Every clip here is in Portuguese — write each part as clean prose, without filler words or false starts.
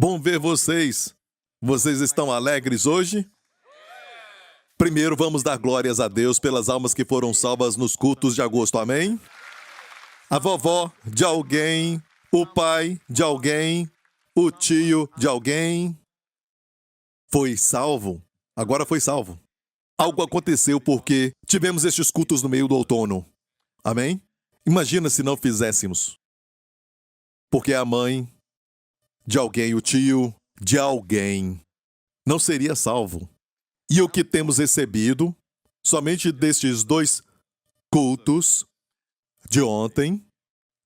Bom ver vocês. Vocês estão alegres hoje? Primeiro, vamos dar glórias a Deus pelas almas que foram salvas nos cultos de agosto, amém? A vovó de alguém, o pai de alguém, o tio de alguém foi salvo. Agora foi salvo. Algo aconteceu porque tivemos estes cultos no meio do outono. Amém? Imagina se não fizéssemos. Porque a mãe de alguém, o tio de alguém, não seria salvo. E o que temos recebido, somente destes 2 cultos de ontem,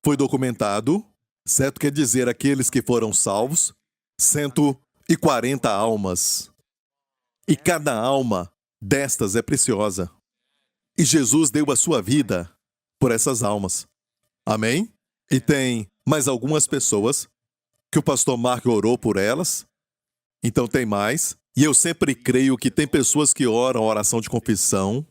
foi documentado, certo? Quer dizer, aqueles que foram salvos, 140 almas. E cada alma destas é preciosa. E Jesus deu a sua vida por essas almas. Amém? E tem mais algumas pessoas que o pastor Marco orou por elas. Então tem mais. E eu sempre creio que tem pessoas que oram a oração de confissão.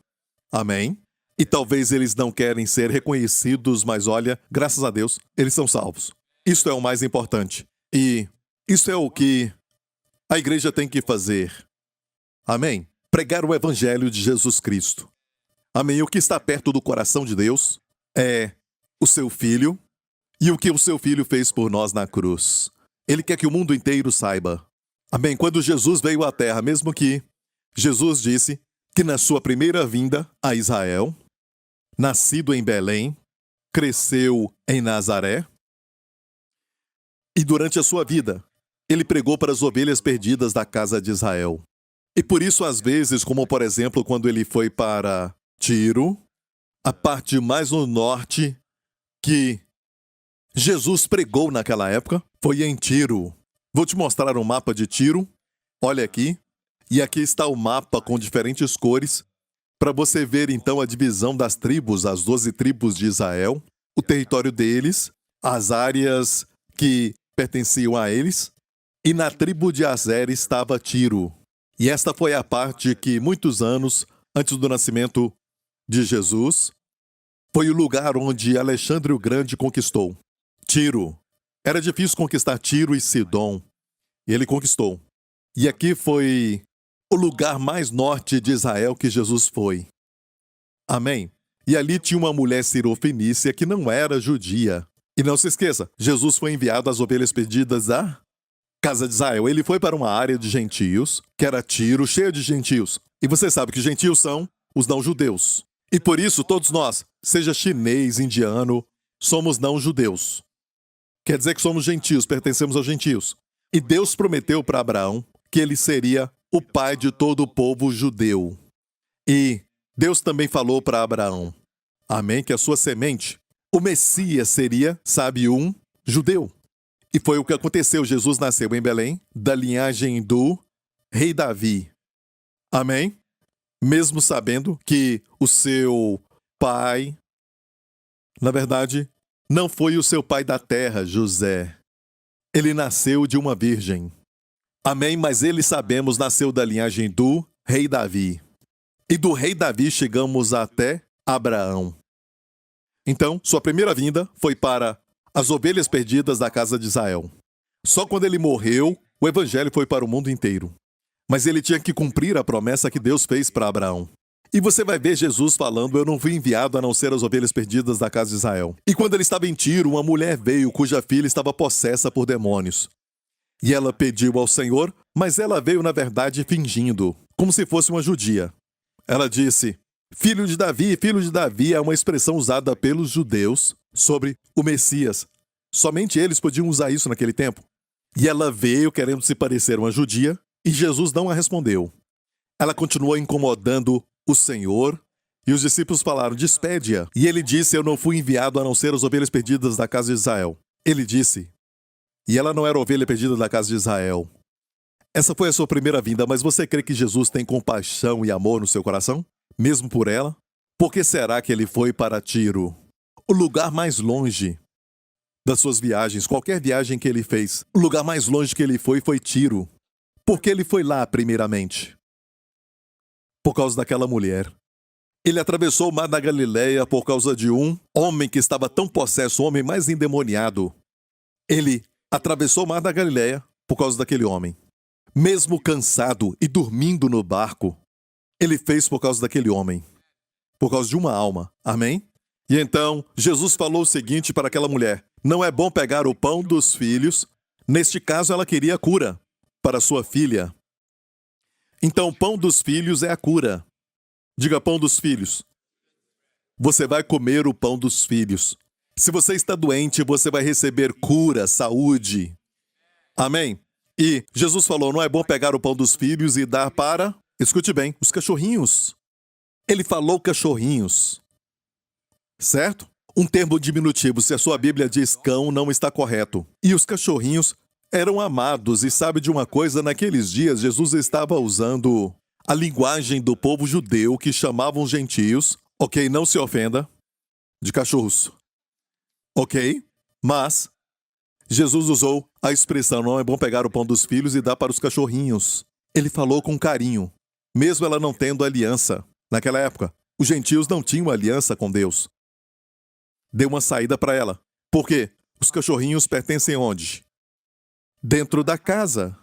Amém? E talvez eles não querem ser reconhecidos, mas olha, graças a Deus, eles são salvos. Isto é o mais importante. E isso é o que a igreja tem que fazer. Amém? Pregar o evangelho de Jesus Cristo. Amém? O que está perto do coração de Deus é o seu Filho e o que o seu Filho fez por nós na cruz. Ele quer que o mundo inteiro saiba. Amém? Quando Jesus veio à Terra, mesmo que Jesus disse que na sua primeira vinda a Israel, nascido em Belém, cresceu em Nazaré, e durante a sua vida, ele pregou para as ovelhas perdidas da casa de Israel. E por isso, às vezes, como por exemplo, quando ele foi para Tiro, a parte mais no norte que Jesus pregou naquela época foi em Tiro. Vou te mostrar um mapa de Tiro. Olha aqui. E aqui está o mapa com diferentes cores, para você ver então a divisão das tribos, as 12 tribos de Israel, o território deles, as áreas que pertenciam a eles. E na tribo de Azer estava Tiro. E esta foi a parte que, muitos anos antes do nascimento de Jesus, foi o lugar onde Alexandre o Grande conquistou. Tiro. Era difícil conquistar Tiro e Sidom. E ele conquistou. E aqui foi o lugar mais norte de Israel que Jesus foi. Amém? E ali tinha uma mulher sirofenícia que não era judia. E não se esqueça, Jesus foi enviado às ovelhas perdidas da casa de Israel. Ele foi para uma área de gentios, que era Tiro, cheia de gentios. E você sabe que gentios são os não-judeus. E por isso, todos nós, seja chinês, indiano, somos não-judeus. Quer dizer que somos gentios, pertencemos aos gentios. E Deus prometeu para Abraão que ele seria o pai de todo o povo judeu. E Deus também falou para Abraão, amém, que a sua semente, o Messias seria, sabe, um judeu. E foi o que aconteceu. Jesus nasceu em Belém, da linhagem do rei Davi. Amém? Mesmo sabendo que o seu pai, na verdade, não foi o seu pai da terra, José. Ele nasceu de uma virgem. Amém? Mas ele, sabemos, nasceu da linhagem do rei Davi. E do rei Davi chegamos até Abraão. Então, sua primeira vinda foi para as ovelhas perdidas da casa de Israel. Só quando ele morreu, o evangelho foi para o mundo inteiro. Mas ele tinha que cumprir a promessa que Deus fez para Abraão. E você vai ver Jesus falando, eu não fui enviado a não ser as ovelhas perdidas da casa de Israel. E quando ele estava em Tiro, uma mulher veio cuja filha estava possessa por demônios. E ela pediu ao Senhor, mas ela veio na verdade fingindo, como se fosse uma judia. Ela disse, filho de Davi é uma expressão usada pelos judeus sobre o Messias. Somente eles podiam usar isso naquele tempo. E ela veio querendo se parecer uma judia, e Jesus não a respondeu. Ela continuou incomodando o Senhor, e os discípulos falaram, despede-a. E ele disse, eu não fui enviado a não ser as ovelhas perdidas da casa de Israel. Ele disse, e ela não era ovelha perdida da casa de Israel. Essa foi a sua primeira vinda, mas você crê que Jesus tem compaixão e amor no seu coração? Mesmo por ela? Por que será que ele foi para Tiro? O lugar mais longe das suas viagens, qualquer viagem que ele fez, o lugar mais longe que ele foi Tiro. Por que ele foi lá primeiramente? Por causa daquela mulher. Ele atravessou o mar da Galileia por causa de um homem que estava tão possesso, o homem mais endemoniado. Ele atravessou o mar da Galileia por causa daquele homem. Mesmo cansado e dormindo no barco, ele fez por causa daquele homem. Por causa de uma alma. Amém? E então, Jesus falou o seguinte para aquela mulher: não é bom pegar o pão dos filhos. Neste caso, ela queria cura para sua filha. Então, o pão dos filhos é a cura. Diga, pão dos filhos. Você vai comer o pão dos filhos. Se você está doente, você vai receber cura, saúde. Amém? E Jesus falou, não é bom pegar o pão dos filhos e dar para, escute bem, os cachorrinhos. Ele falou cachorrinhos. Certo? Um termo diminutivo, se a sua Bíblia diz cão, não está correto. E os cachorrinhos eram amados. E sabe de uma coisa? Naqueles dias, Jesus estava usando a linguagem do povo judeu que chamavam gentios, ok, não se ofenda, de cachorros. Ok? Mas Jesus usou a expressão, não é bom pegar o pão dos filhos e dar para os cachorrinhos. Ele falou com carinho, mesmo ela não tendo aliança. Naquela época, os gentios não tinham aliança com Deus. Deu uma saída para ela. Por quê? Os cachorrinhos pertencem onde? Dentro da casa.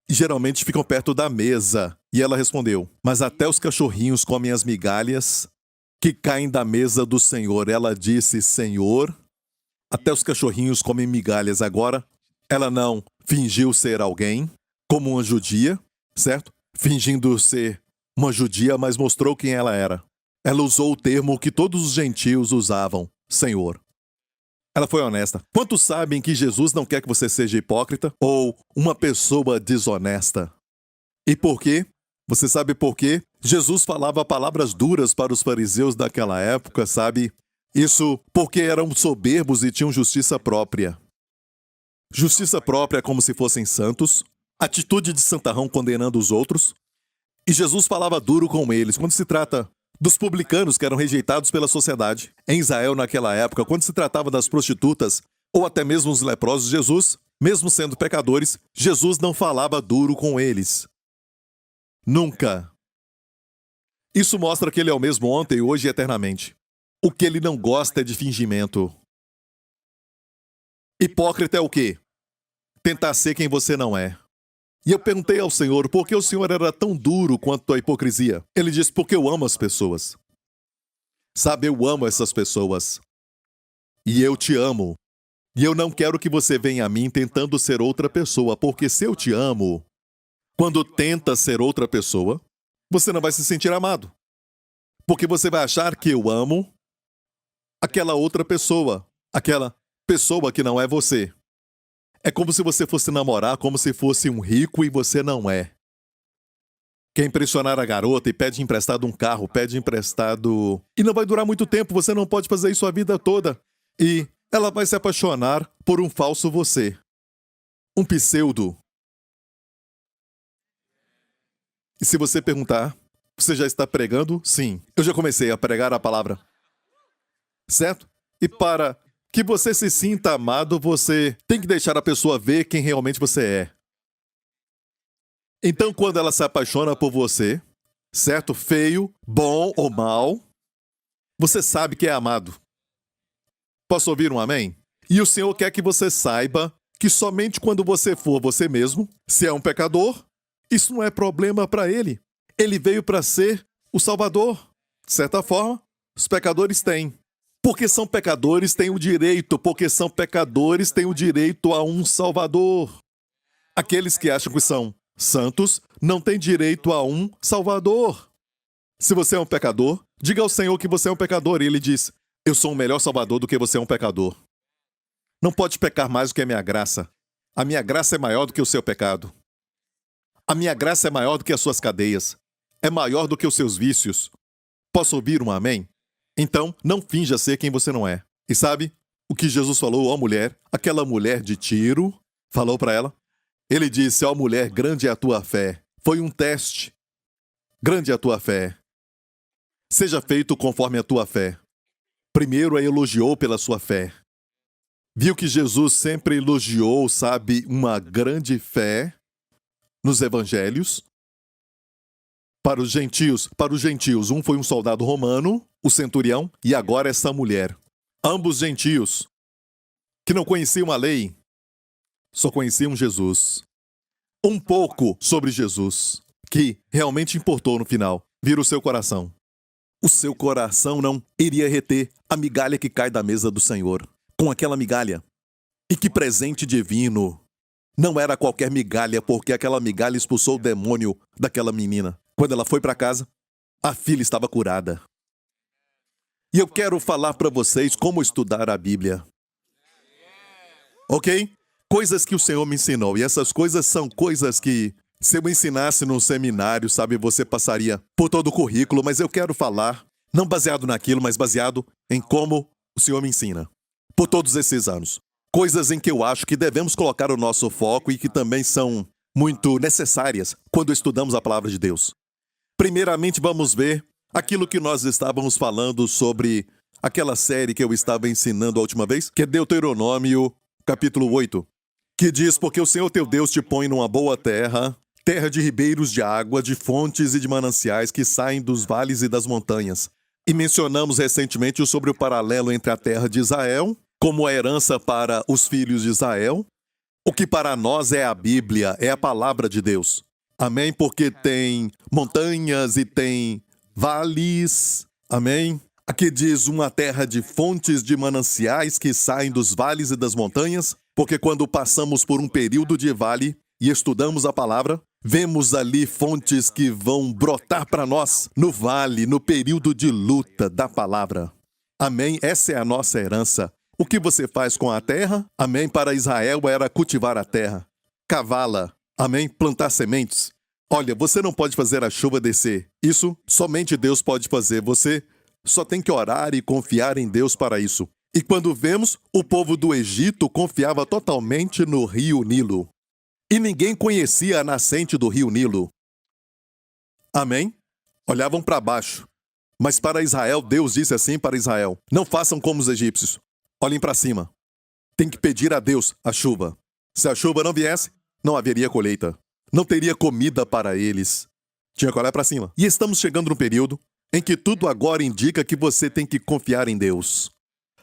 E geralmente ficam perto da mesa. E ela respondeu, mas até os cachorrinhos comem as migalhas que caem da mesa do Senhor. Ela disse, Senhor, até os cachorrinhos comem migalhas. Agora, ela não fingiu ser alguém, como uma judia, certo? Fingindo ser uma judia, mas mostrou quem ela era. Ela usou o termo que todos os gentios usavam, Senhor. Ela foi honesta. Quantos sabem que Jesus não quer que você seja hipócrita ou uma pessoa desonesta? E por quê? Você sabe por quê? Jesus falava palavras duras para os fariseus daquela época, sabe? Isso porque eram soberbos e tinham justiça própria. Justiça própria como se fossem santos, atitude de santarrão condenando os outros. E Jesus falava duro com eles quando se trata dos publicanos que eram rejeitados pela sociedade. Em Israel, naquela época, quando se tratava das prostitutas ou até mesmo os leprosos, Jesus, mesmo sendo pecadores, Jesus não falava duro com eles. Nunca. Isso mostra que ele é o mesmo ontem, hoje e eternamente. O que ele não gosta é de fingimento. Hipócrita é o quê? Tentar ser quem você não é. E eu perguntei ao Senhor por que o Senhor era tão duro quanto a hipocrisia. Ele disse, porque eu amo as pessoas. Sabe, eu amo essas pessoas. E eu te amo. E eu não quero que você venha a mim tentando ser outra pessoa, porque se eu te amo, quando tenta ser outra pessoa, você não vai se sentir amado. Porque você vai achar que eu amo aquela outra pessoa, aquela pessoa que não é você. É como se você fosse namorar, como se fosse um rico e você não é. Quer impressionar a garota e pede emprestado um carro, pede emprestado... E não vai durar muito tempo, você não pode fazer isso a vida toda. E ela vai se apaixonar por um falso você. Um pseudo. E se você perguntar, você já está pregando? Sim, eu já comecei a pregar a palavra. Certo? E para que você se sinta amado, você tem que deixar a pessoa ver quem realmente você é. Então, quando ela se apaixona por você, certo? Feio, bom ou mal, você sabe que é amado. Posso ouvir um amém? E o Senhor quer que você saiba que somente quando você for você mesmo, se é um pecador, isso não é problema para ele. Ele veio para ser o Salvador. De certa forma, os pecadores têm. Porque são pecadores, têm o direito. Porque são pecadores, têm o direito a um Salvador. Aqueles que acham que são santos não têm direito a um Salvador. Se você é um pecador, diga ao Senhor que você é um pecador. E ele diz, eu sou um melhor Salvador do que você é um pecador. Não pode pecar mais do que a minha graça. A minha graça é maior do que o seu pecado. A minha graça é maior do que as suas cadeias. É maior do que os seus vícios. Posso ouvir um amém? Então, não finja ser quem você não é. E sabe o que Jesus falou, ó mulher? Aquela mulher de Tiro falou para ela. Ele disse, ó mulher, grande é a tua fé. Foi um teste. Grande é a tua fé. Seja feito conforme a tua fé. Primeiro a elogiou pela sua fé. Viu que Jesus sempre elogiou, sabe, uma grande fé nos evangelhos. Para os gentios, um foi um soldado romano, o centurião, e agora essa mulher. Ambos gentios, que não conheciam a lei, só conheciam Jesus. um pouco sobre Jesus, que realmente importou no final, vira o seu coração. O seu coração não iria reter a migalha que cai da mesa do Senhor. Com aquela migalha. E que presente divino. Não era qualquer migalha, porque aquela migalha expulsou o demônio daquela menina. Quando ela foi para casa, a filha estava curada. E eu quero falar para vocês como estudar a Bíblia. Ok? Coisas que o Senhor me ensinou. E essas coisas são coisas que, se eu ensinasse num seminário, sabe, você passaria por todo o currículo. Mas eu quero falar, não baseado naquilo, mas baseado em como o Senhor me ensina. Por todos esses anos. Coisas em que eu acho que devemos colocar o nosso foco e que também são muito necessárias quando estudamos a palavra de Deus. Primeiramente, vamos ver aquilo que nós estávamos falando sobre aquela série que eu estava ensinando a última vez, que é Deuteronômio, capítulo 8, que diz: porque o Senhor teu Deus te põe numa boa terra, terra de ribeiros de água, de fontes e de mananciais que saem dos vales e das montanhas. E mencionamos recentemente sobre o paralelo entre a terra de Israel, como a herança para os filhos de Israel, o que para nós é a Bíblia, é a palavra de Deus. Amém? Porque tem montanhas e tem vales. Amém? Aqui diz uma terra de fontes de mananciais que saem dos vales e das montanhas, porque quando passamos por um período de vale e estudamos a palavra, vemos ali fontes que vão brotar para nós no vale, no período de luta da palavra. Amém? Essa é a nossa herança. O que você faz com a terra? Amém? Para Israel era cultivar a terra, cavá-la. Amém? Plantar sementes. Olha, você não pode fazer a chuva descer. Isso somente Deus pode fazer. Você só tem que orar e confiar em Deus para isso. E quando vemos, o povo do Egito confiava totalmente no rio Nilo. E ninguém conhecia a nascente do rio Nilo. Amém? Olhavam para baixo. Mas para Israel, Deus disse assim para Israel: não façam como os egípcios. Olhem para cima. Tem que pedir a Deus a chuva. Se a chuva não viesse, não haveria colheita. Não teria comida para eles. Tinha que olhar para cima. E estamos chegando no período em que tudo agora indica que você tem que confiar em Deus.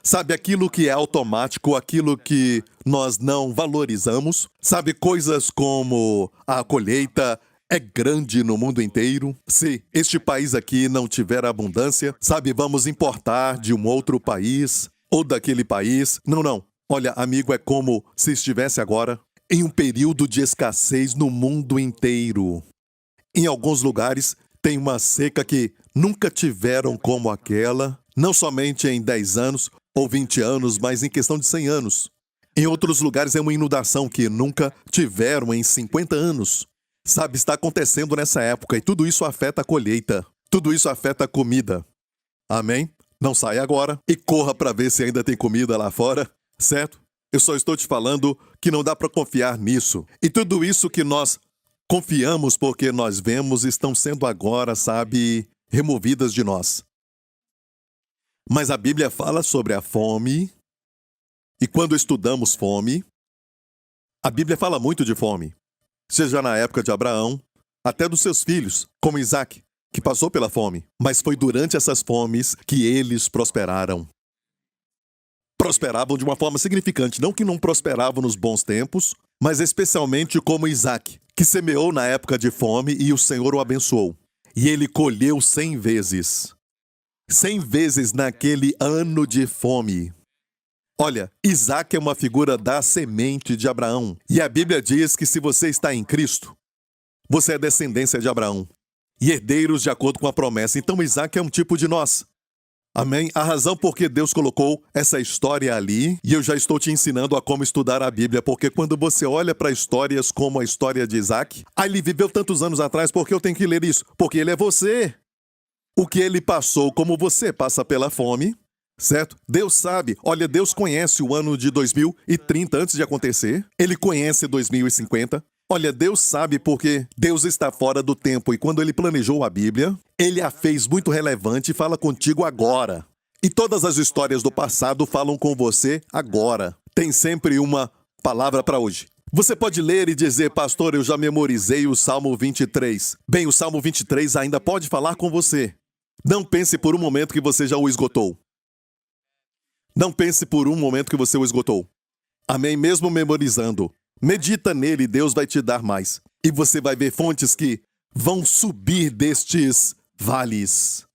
Sabe, aquilo que é automático, aquilo que nós não valorizamos. Sabe, coisas como a colheita é grande no mundo inteiro. Se este país aqui não tiver abundância, sabe, vamos importar de um outro país ou daquele país. Não. Olha, amigo, é como se estivesse agora em um período de escassez no mundo inteiro. Em alguns lugares, tem uma seca que nunca tiveram como aquela, não somente em 10 anos ou 20 anos, mas em questão de 100 anos. Em outros lugares é uma inundação que nunca tiveram em 50 anos. Sabe, está acontecendo nessa época e tudo isso afeta a colheita. Tudo isso afeta a comida. Amém? Não saia agora e corra para ver se ainda tem comida lá fora, certo? Eu só estou te falando que não dá para confiar nisso. E tudo isso que nós confiamos porque nós vemos estão sendo agora, sabe, removidas de nós. Mas a Bíblia fala sobre a fome. E quando estudamos fome, a Bíblia fala muito de fome. Seja na época de Abraão, até dos seus filhos, como Isaac, que passou pela fome. Mas foi durante essas fomes que eles prosperaram. Prosperavam de uma forma significante, não que não prosperavam nos bons tempos, mas especialmente como Isaac, que semeou na época de fome e o Senhor o abençoou. E ele colheu 100 vezes. 100 vezes naquele ano de fome. Olha, Isaac é uma figura da semente de Abraão. E a Bíblia diz que se você está em Cristo, você é descendência de Abraão. E herdeiros de acordo com a promessa. Então Isaac é um tipo de nós. Amém? A razão por que Deus colocou essa história ali, e eu já estou te ensinando a como estudar a Bíblia, porque quando você olha para histórias como a história de Isaac, ele viveu tantos anos atrás, por que eu tenho que ler isso? Porque ele é você. O que ele passou, como você passa pela fome, certo? Deus sabe. Olha, Deus conhece o ano de 2030 antes de acontecer. Ele conhece 2050. Olha, Deus sabe porque Deus está fora do tempo e quando Ele planejou a Bíblia, Ele a fez muito relevante e fala contigo agora. E todas as histórias do passado falam com você agora. Tem sempre uma palavra para hoje. Você pode ler e dizer: pastor, eu já memorizei o Salmo 23. Bem, o Salmo 23 ainda pode falar com você. Não pense por um momento que você já o esgotou. Não pense por um momento que você o esgotou. Amém? Mesmo memorizando. Medita nele, Deus vai te dar mais. E você vai ver fontes que vão subir destes vales.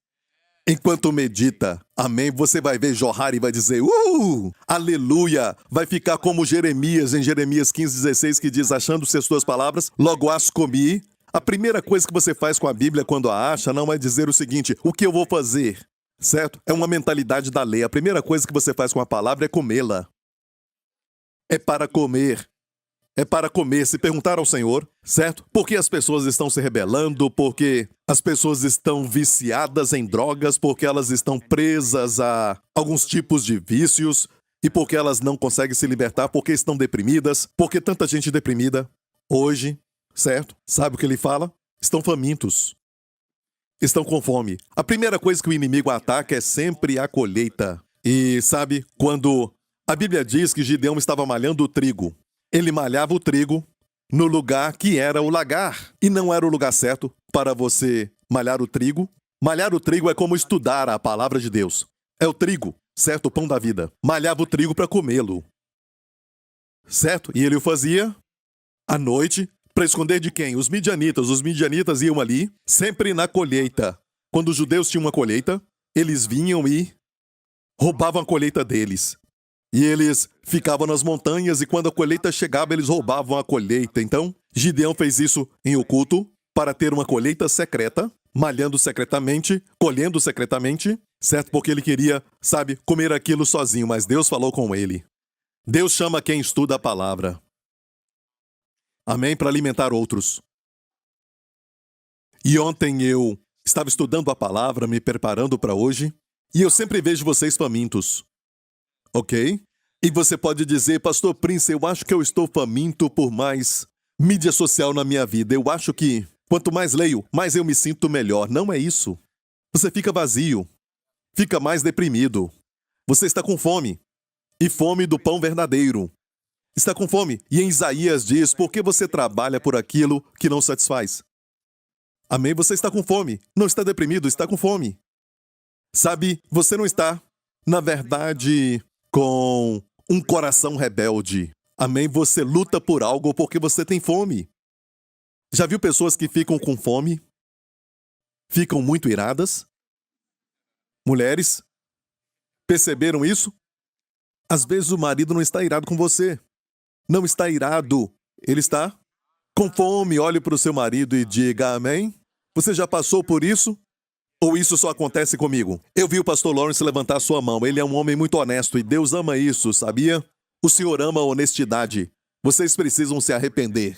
Enquanto medita, amém, você vai ver jorrar e vai dizer, aleluia, vai ficar como Jeremias, em Jeremias 15:16, que diz, achando-se as tuas palavras, logo as comi. A primeira coisa que você faz com a Bíblia quando a acha não é dizer o seguinte, o que eu vou fazer, certo? É uma mentalidade da lei. A primeira coisa que você faz com a palavra é comê-la. É para comer. É para comer, se perguntar ao Senhor, certo? Por que as pessoas estão se rebelando? Porque as pessoas estão viciadas em drogas, porque elas estão presas a alguns tipos de vícios e porque elas não conseguem se libertar, porque estão deprimidas, porque tanta gente deprimida hoje, certo? Sabe o que ele fala? Estão famintos. Estão com fome. A primeira coisa que o inimigo ataca é sempre a colheita. E sabe, quando a Bíblia diz que Gideão estava malhando o trigo, ele malhava o trigo no lugar que era o lagar. E não era o lugar certo para você malhar o trigo. Malhar o trigo é como estudar a palavra de Deus. É o trigo, certo? O pão da vida. Malhava o trigo para comê-lo. Certo? E ele o fazia à noite para esconder de quem? Os midianitas. Os midianitas iam ali, sempre na colheita. Quando os judeus tinham uma colheita, eles vinham e roubavam a colheita deles. E eles ficavam nas montanhas e quando a colheita chegava, eles roubavam a colheita. Então, Gideão fez isso em oculto para ter uma colheita secreta, malhando secretamente, colhendo secretamente, certo? Porque ele queria, sabe, comer aquilo sozinho, mas Deus falou com ele. Deus chama quem estuda a palavra. Amém? Para alimentar outros. E ontem eu estava estudando a palavra, me preparando para hoje, e eu sempre vejo vocês famintos. Ok? E você pode dizer, Pastor Prince, eu acho que eu estou faminto por mais mídia social na minha vida. Eu acho que quanto mais leio, mais eu me sinto melhor. Não é isso. Você fica vazio. Fica mais deprimido. Você está com fome. E fome do pão verdadeiro. Está com fome. E em Isaías diz, por que você trabalha por aquilo que não satisfaz? Amém? Você está com fome. Não está deprimido, está com fome. Sabe, você não está, na verdade, com um coração rebelde. Amém? Você luta por algo porque você tem fome. Já viu pessoas que ficam com fome? Ficam muito iradas? Mulheres? Perceberam isso? Às vezes o marido não está irado com você. Não está irado. Ele está com fome. Olhe para o seu marido e diga amém. Você já passou por isso? Ou isso só acontece comigo? Eu vi o pastor Lawrence levantar sua mão. Ele é um homem muito honesto e Deus ama isso, sabia? O Senhor ama a honestidade. Vocês precisam se arrepender.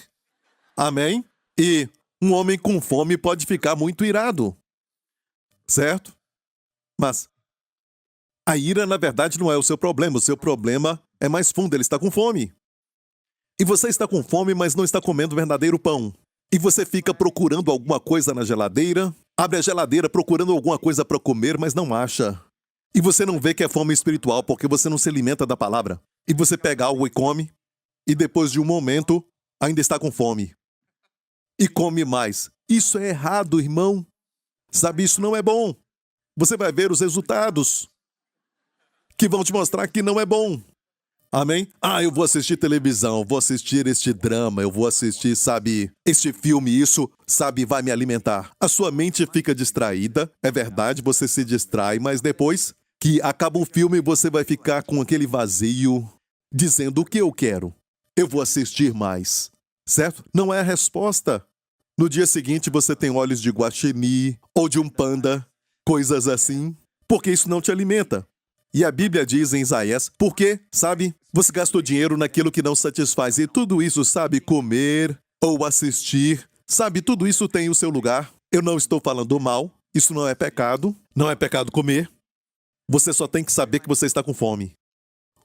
Amém? E um homem com fome pode ficar muito irado. Certo? Mas a ira, na verdade, não é o seu problema. O seu problema é mais fundo. Ele está com fome. E você está com fome, mas não está comendo verdadeiro pão. E você fica procurando alguma coisa na geladeira, abre a geladeira procurando alguma coisa para comer, mas não acha. E você não vê que é fome espiritual porque você não se alimenta da palavra. E você pega algo e come, e depois de um momento, ainda está com fome. E come mais. Isso é errado, irmão. Sabe, isso não é bom. Você vai ver os resultados que vão te mostrar que não é bom. Amém? Eu vou assistir televisão, vou assistir este drama, eu vou assistir, sabe, este filme, isso, sabe, vai me alimentar. A sua mente fica distraída, é verdade, você se distrai, mas depois que acaba o filme, você vai ficar com aquele vazio, dizendo o que eu quero. Eu vou assistir mais, certo? Não é a resposta. No dia seguinte, você tem olhos de guaxinim ou de um panda, coisas assim, porque isso não te alimenta. E a Bíblia diz em Isaías, porque, sabe, você gastou dinheiro naquilo que não satisfaz. E tudo isso, sabe, comer ou assistir, sabe, tudo isso tem o seu lugar. Eu não estou falando mal, isso não é pecado. Não é pecado comer. Você só tem que saber que você está com fome.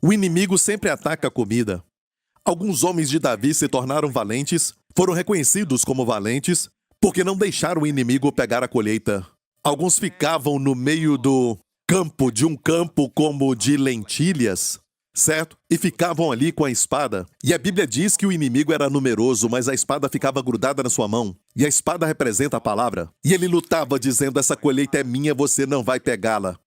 O inimigo sempre ataca a comida. Alguns homens de Davi se tornaram valentes, foram reconhecidos como valentes, porque não deixaram o inimigo pegar a colheita. Alguns ficavam no meio do campo, de um campo como de lentilhas, certo? E ficavam ali com a espada. E a Bíblia diz que o inimigo era numeroso, mas a espada ficava grudada na sua mão. E a espada representa a palavra. E ele lutava dizendo, essa colheita é minha, você não vai pegá-la.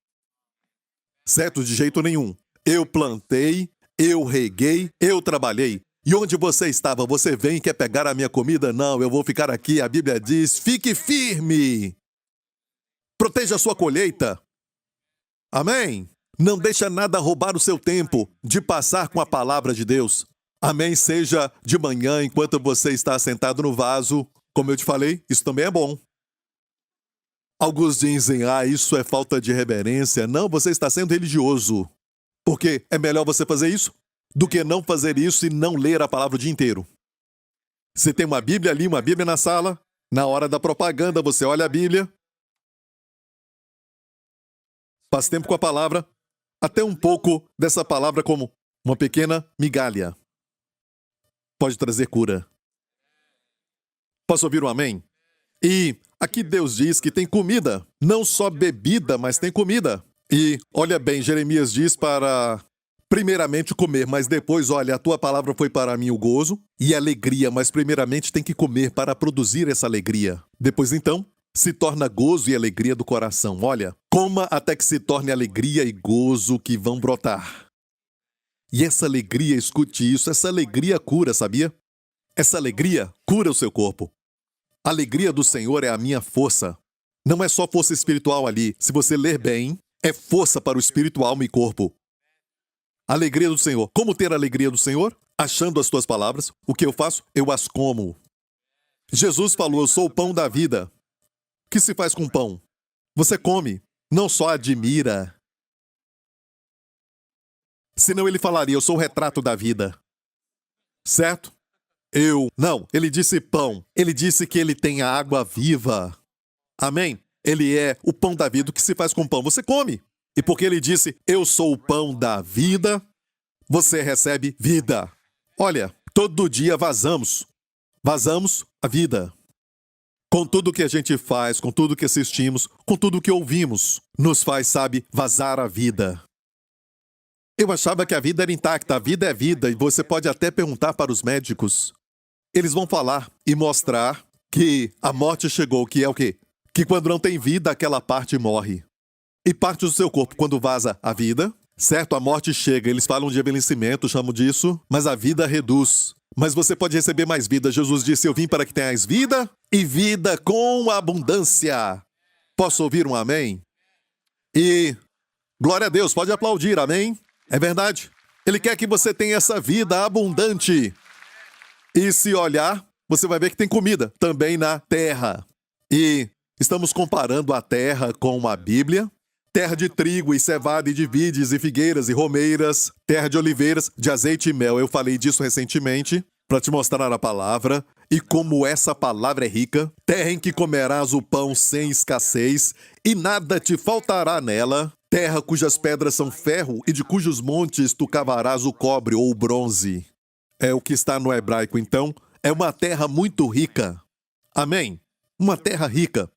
Certo? De jeito nenhum. Eu plantei, eu reguei, eu trabalhei. E onde você estava? Você vem e quer pegar a minha comida? Não, eu vou ficar aqui. A Bíblia diz, fique firme. Proteja a sua colheita. Amém? Não deixa nada roubar o seu tempo de passar com a palavra de Deus. Amém? Seja de manhã, enquanto você está sentado no vaso. Como eu te falei, isso também é bom. Alguns dizem, isso é falta de reverência. Não, você está sendo religioso. Porque é melhor você fazer isso do que não fazer isso e não ler a palavra o dia inteiro. Você tem uma Bíblia ali, uma Bíblia na sala. Na hora da propaganda, você olha a Bíblia. Faz tempo com a palavra. Até um pouco dessa palavra como uma pequena migalha. Pode trazer cura. Posso ouvir um amém? E aqui Deus diz que tem comida. Não só bebida, mas tem comida. E, olha bem, Jeremias diz para, primeiramente, comer, mas depois, olha, a tua palavra foi para mim o gozo e a alegria, mas primeiramente tem que comer para produzir essa alegria. Depois, então, se torna gozo e alegria do coração. Olha, coma até que se torne alegria e gozo que vão brotar. E essa alegria, escute isso, essa alegria cura, sabia? Essa alegria cura o seu corpo. A alegria do Senhor é a minha força. Não é só força espiritual ali. Se você ler bem, é força para o espírito, alma e corpo. Alegria do Senhor. Como ter a alegria do Senhor? Achando as tuas palavras. O que eu faço? Eu as como. Jesus falou, eu sou o pão da vida. O que se faz com pão? Você come, não só admira. Senão ele falaria, eu sou o retrato da vida. Certo? Não, ele disse pão. Ele disse que ele tem a água viva. Amém? Ele é o pão da vida. O que se faz com pão? Você come. E porque ele disse, eu sou o pão da vida, você recebe vida. Olha, todo dia vazamos. Vazamos a vida. Com tudo que a gente faz, com tudo que assistimos, com tudo que ouvimos, nos faz, sabe, vazar a vida. Eu achava que a vida era intacta. A vida é vida. E você pode até perguntar para os médicos. Eles vão falar e mostrar que a morte chegou, que é o quê? Que quando não tem vida, aquela parte morre. E parte do seu corpo, quando vaza a vida, certo? A morte chega, eles falam de envelhecimento, chamam disso, mas a vida reduz. Mas você pode receber mais vida. Jesus disse, eu vim para que tenhais vida e vida com abundância. Posso ouvir um amém? E glória a Deus, pode aplaudir, amém? É verdade. Ele quer que você tenha essa vida abundante. E se olhar, você vai ver que tem comida também na terra. E estamos comparando a terra com a Bíblia. Terra de trigo e cevada e de vides e figueiras e romeiras. Terra de oliveiras, de azeite e mel. Eu falei disso recentemente para te mostrar a palavra. E como essa palavra é rica. Terra em que comerás o pão sem escassez e nada te faltará nela. Terra cujas pedras são ferro e de cujos montes tu cavarás o cobre ou o bronze. É o que está no hebraico, então. É uma terra muito rica. Amém? Uma terra rica.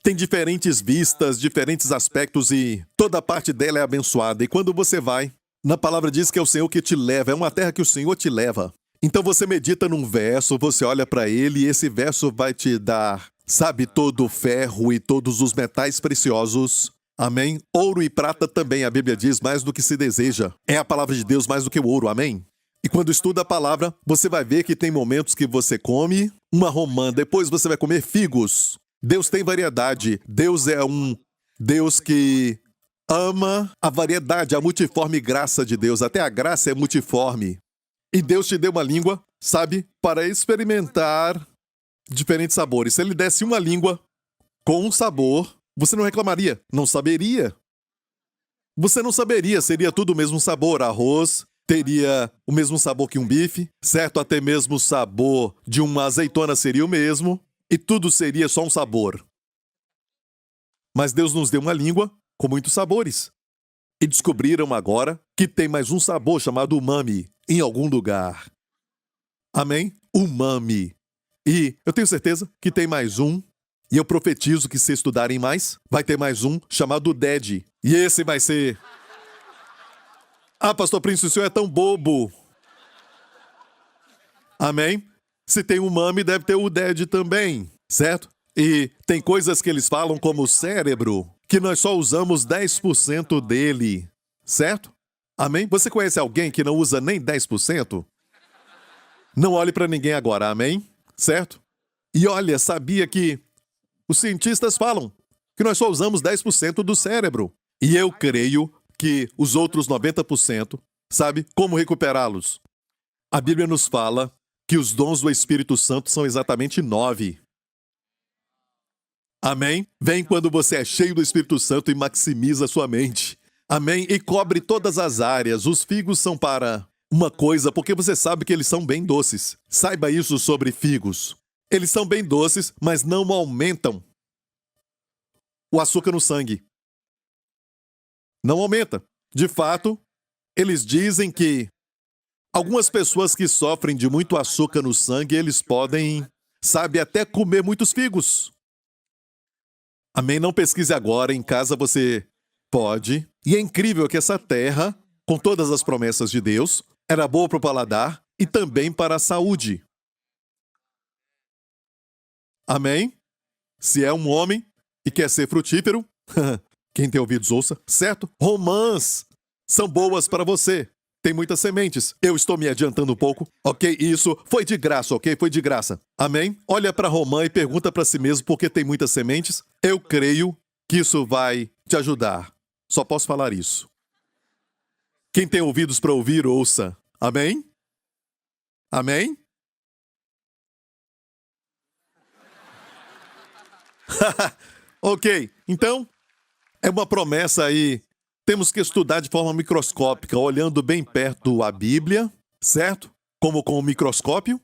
Tem diferentes vistas, diferentes aspectos e toda parte dela é abençoada. E quando você vai, na palavra diz que é o Senhor que te leva. É uma terra que o Senhor te leva. Então você medita num verso, você olha para ele e esse verso vai te dar, sabe, todo o ferro e todos os metais preciosos. Amém? Ouro e prata também, a Bíblia diz, mais do que se deseja. É a palavra de Deus mais do que o ouro, amém? E quando estuda a palavra, você vai ver que tem momentos que você come uma romã, depois você vai comer figos. Deus tem variedade. Deus é um Deus que ama a variedade, a multiforme graça de Deus. Até a graça é multiforme. E Deus te deu uma língua, sabe, para experimentar diferentes sabores. Se Ele desse uma língua com um sabor, você não reclamaria, não saberia. Você não saberia, seria tudo o mesmo sabor. Arroz teria o mesmo sabor que um bife, certo? Até mesmo o sabor de uma azeitona seria o mesmo, e tudo seria só um sabor. Mas Deus nos deu uma língua com muitos sabores. E descobriram agora que tem mais um sabor chamado umami em algum lugar. Amém? Umami. E eu tenho certeza que tem mais um. E eu profetizo que se estudarem mais, vai ter mais um chamado Dead. E esse vai ser... Ah, pastor Príncipe, o senhor é tão bobo. Amém? Se tem umami, deve ter o Dead também, certo? E tem coisas que eles falam como o cérebro, que nós só usamos 10% dele, certo? Amém? Você conhece alguém que não usa nem 10%? Não olhe para ninguém agora, amém? Certo? E olha, sabia que os cientistas falam que nós só usamos 10% do cérebro. E eu creio que os outros 90%, sabe, como recuperá-los? A Bíblia nos fala que os dons do Espírito Santo são exatamente 9. Amém? Vem quando você é cheio do Espírito Santo e maximiza sua mente. Amém? E cobre todas as áreas. Os figos são para uma coisa, porque você sabe que eles são bem doces. Saiba isso sobre figos. Eles são bem doces, mas não aumentam o açúcar no sangue. Não aumenta. De fato, eles dizem que algumas pessoas que sofrem de muito açúcar no sangue, eles podem, sabe, até comer muitos figos. Amém? Não pesquise agora, em casa você pode. E é incrível que essa terra, com todas as promessas de Deus, era boa para o paladar e também para a saúde. Amém? Se é um homem e quer ser frutífero, quem tem ouvidos ouça, certo? Romãs são boas para você. Tem muitas sementes. Eu estou me adiantando um pouco. Ok, isso foi de graça, ok? Foi de graça. Amém? Olha para romã e pergunta para si mesmo por que tem muitas sementes. Eu creio que isso vai te ajudar. Só posso falar isso. Quem tem ouvidos para ouvir, ouça. Amém? Amém? Ok, então, é uma promessa aí. Temos que estudar de forma microscópica, olhando bem perto a Bíblia, certo? Como com um microscópio.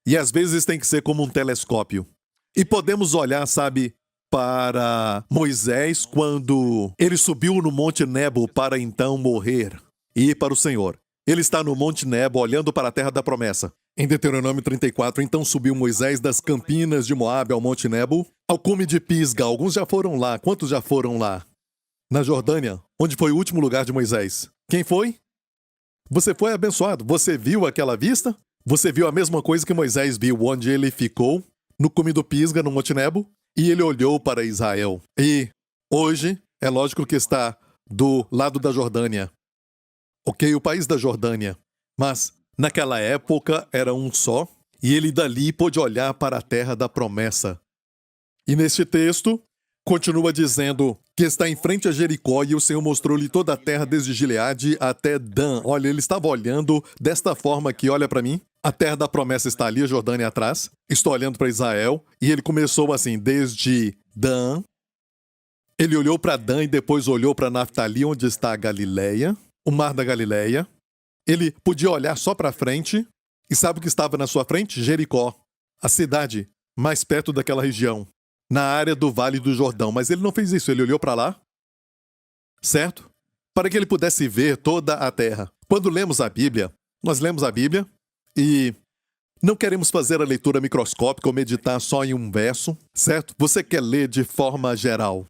E às vezes tem que ser como um telescópio. E podemos olhar, sabe, para Moisés quando ele subiu no Monte Nebo para então morrer e ir para o Senhor. Ele está no Monte Nebo olhando para a terra da promessa. Em Deuteronômio 34, então subiu Moisés das campinas de Moabe ao Monte Nebo, ao cume de Pisga. Alguns já foram lá. Quantos já foram lá? Na Jordânia, onde foi o último lugar de Moisés. Quem foi? Você foi abençoado. Você viu aquela vista? Você viu a mesma coisa que Moisés viu, onde ele ficou no cume do Pisga, no Monte Nebo, e ele olhou para Israel. E hoje, é lógico que está do lado da Jordânia. Ok, o país da Jordânia. Mas naquela época era um só, e ele dali pôde olhar para a terra da promessa. E neste texto, continua dizendo que está em frente a Jericó e o Senhor mostrou-lhe toda a terra desde Gileade até Dan. Olha, ele estava olhando desta forma aqui, olha para mim. A terra da promessa está ali, a Jordânia atrás. Estou olhando para Israel e ele começou assim, desde Dan. Ele olhou para Dan e depois olhou para Naftali, onde está a Galileia, o mar da Galileia. Ele podia olhar só para frente e sabe o que estava na sua frente? Jericó, a cidade mais perto daquela região, na área do Vale do Jordão. Mas ele não fez isso, ele olhou para lá, certo? Para que ele pudesse ver toda a terra. Quando lemos a Bíblia, nós lemos a Bíblia e não queremos fazer a leitura microscópica ou meditar só em um verso, certo? Você quer ler de forma geral.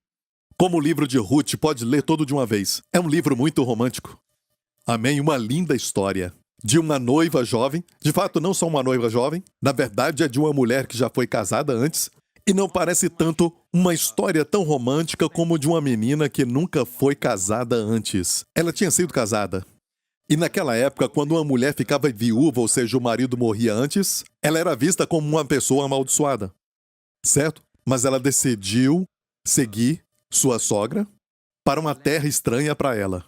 Como o livro de Ruth, pode ler todo de uma vez. É um livro muito romântico. Amém? Uma linda história de uma noiva jovem. De fato, não só uma noiva jovem. Na verdade, é de uma mulher que já foi casada antes. E não parece tanto uma história tão romântica como de uma menina que nunca foi casada antes. Ela tinha sido casada. E naquela época, quando uma mulher ficava viúva, ou seja, o marido morria antes, ela era vista como uma pessoa amaldiçoada. Certo? Mas ela decidiu seguir sua sogra para uma terra estranha para ela.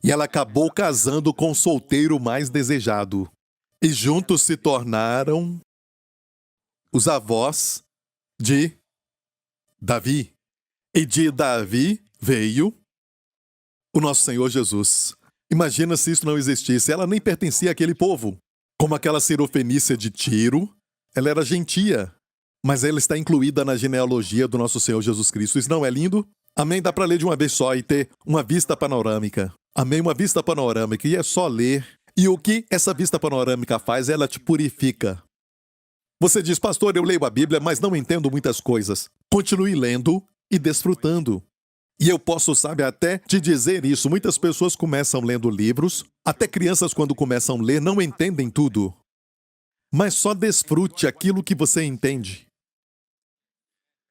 E ela acabou casando com o solteiro mais desejado. E juntos se tornaram os avós de Davi. E de Davi veio o nosso Senhor Jesus. Imagina se isso não existisse. Ela nem pertencia àquele povo. Como aquela cirofenícia de Tiro, ela era gentia. Mas ela está incluída na genealogia do nosso Senhor Jesus Cristo. Isso não é lindo? Amém? Dá para ler de uma vez só e ter uma vista panorâmica. Amém? Uma vista panorâmica. E é só ler. E o que essa vista panorâmica faz? Ela te purifica. Você diz, pastor, eu leio a Bíblia, mas não entendo muitas coisas. Continue lendo e desfrutando. E eu posso, sabe, até te dizer isso. Muitas pessoas começam lendo livros. Até crianças, quando começam a ler, não entendem tudo. Mas só desfrute aquilo que você entende.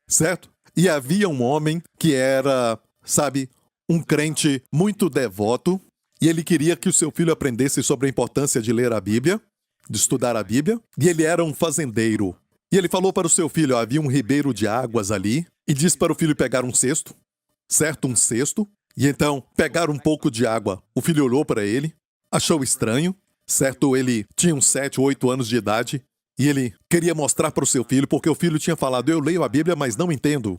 Certo? E havia um homem que era, sabe, um crente muito devoto, e ele queria que o seu filho aprendesse sobre a importância de ler a Bíblia, de estudar a Bíblia, e ele era um fazendeiro. E ele falou para o seu filho, havia um ribeiro de águas ali, e disse para o filho pegar um cesto, certo? Um cesto, e então pegar um pouco de água. O filho olhou para ele, achou estranho, certo? Ele tinha uns 7 ou 8 anos de idade, e ele queria mostrar para o seu filho, porque o filho tinha falado, eu leio a Bíblia, mas não entendo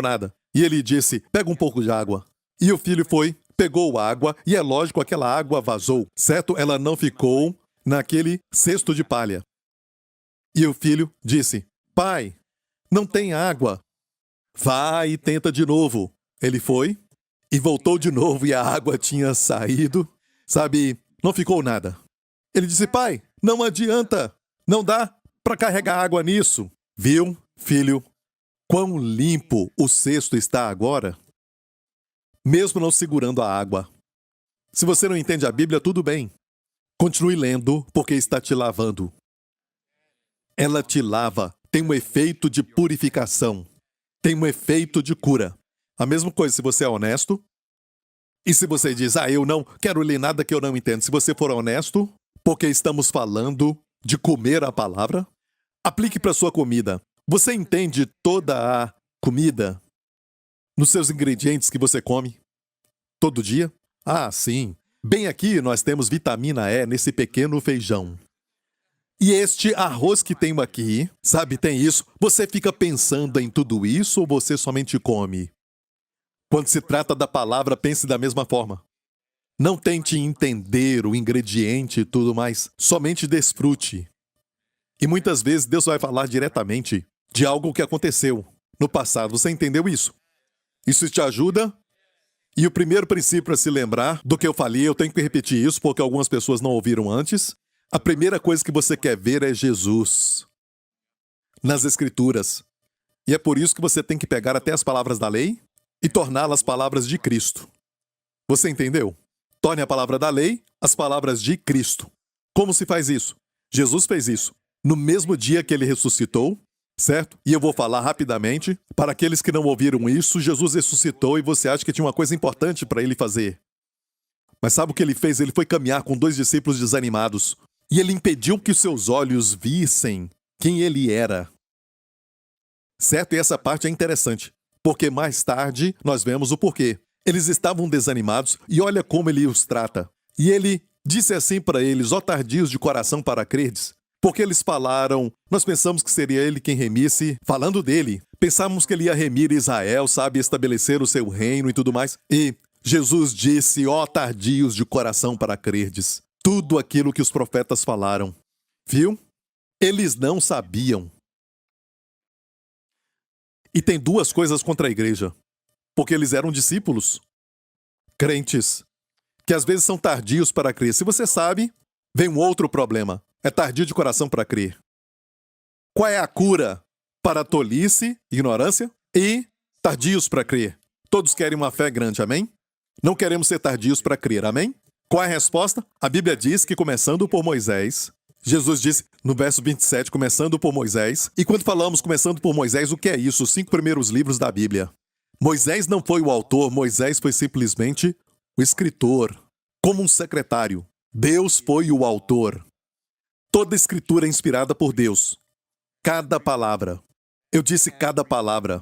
nada. E ele disse, pega um pouco de água. E o filho foi, pegou água, e é lógico, aquela água vazou, certo? Ela não ficou naquele cesto de palha. E o filho disse, pai, não tem água. Vai e tenta de novo. Ele foi e voltou de novo e a água tinha saído. Sabe, não ficou nada. Ele disse, pai, não adianta. Não dá para carregar água nisso. Viu, filho, quão limpo o cesto está agora? Mesmo não segurando a água. Se você não entende a Bíblia, tudo bem. Continue lendo, porque está te lavando. Ela te lava, tem um efeito de purificação, tem um efeito de cura. A mesma coisa se você é honesto, e se você diz, eu não quero ler nada que eu não entendo. Se você for honesto, porque estamos falando de comer a palavra, aplique para sua comida. Você entende toda a comida nos seus ingredientes que você come todo dia? Ah, sim. Bem aqui nós temos vitamina E nesse pequeno feijão. E este arroz que tenho aqui, sabe, tem isso. Você fica pensando em tudo isso ou você somente come? Quando se trata da palavra, pense da mesma forma. Não tente entender o ingrediente e tudo mais. Somente desfrute. E muitas vezes Deus vai falar diretamente de algo que aconteceu no passado. Você entendeu isso? Isso te ajuda? E o primeiro princípio a se lembrar do que eu falei, eu tenho que repetir isso porque algumas pessoas não ouviram antes. A primeira coisa que você quer ver é Jesus nas Escrituras. E é por isso que você tem que pegar até as palavras da lei e torná-las palavras de Cristo. Você entendeu? Torne a palavra da lei as palavras de Cristo. Como se faz isso? Jesus fez isso no mesmo dia que ele ressuscitou, certo? E eu vou falar rapidamente. Para aqueles que não ouviram isso, Jesus ressuscitou e você acha que tinha uma coisa importante para ele fazer. Mas sabe o que ele fez? Ele foi caminhar com 2 discípulos desanimados. E ele impediu que os seus olhos vissem quem ele era. Certo? E essa parte é interessante, porque mais tarde nós vemos o porquê. Eles estavam desanimados e olha como ele os trata. E ele disse assim para eles, ó tardios de coração para crerdes, porque eles falaram, nós pensamos que seria ele quem remisse, falando dele. Pensávamos que ele ia remir Israel, sabe, estabelecer o seu reino e tudo mais. E Jesus disse, ó tardios de coração para crerdes. Tudo aquilo que os profetas falaram. Viu? Eles não sabiam. E tem 2 coisas contra a igreja. Porque eles eram discípulos, crentes, que às vezes são tardios para crer. Se você sabe, vem um outro problema. É tardio de coração para crer. Qual é a cura para a tolice, ignorância e tardios para crer? Todos querem uma fé grande, amém? Não queremos ser tardios para crer, amém? Qual é a resposta? A Bíblia diz que começando por Moisés, Jesus disse no verso 27, começando por Moisés, e quando falamos começando por Moisés, o que é isso? Os 5 primeiros livros da Bíblia. Moisés não foi o autor, Moisés foi simplesmente o escritor, como um secretário. Deus foi o autor. Toda escritura é inspirada por Deus. Cada palavra. Eu disse cada palavra.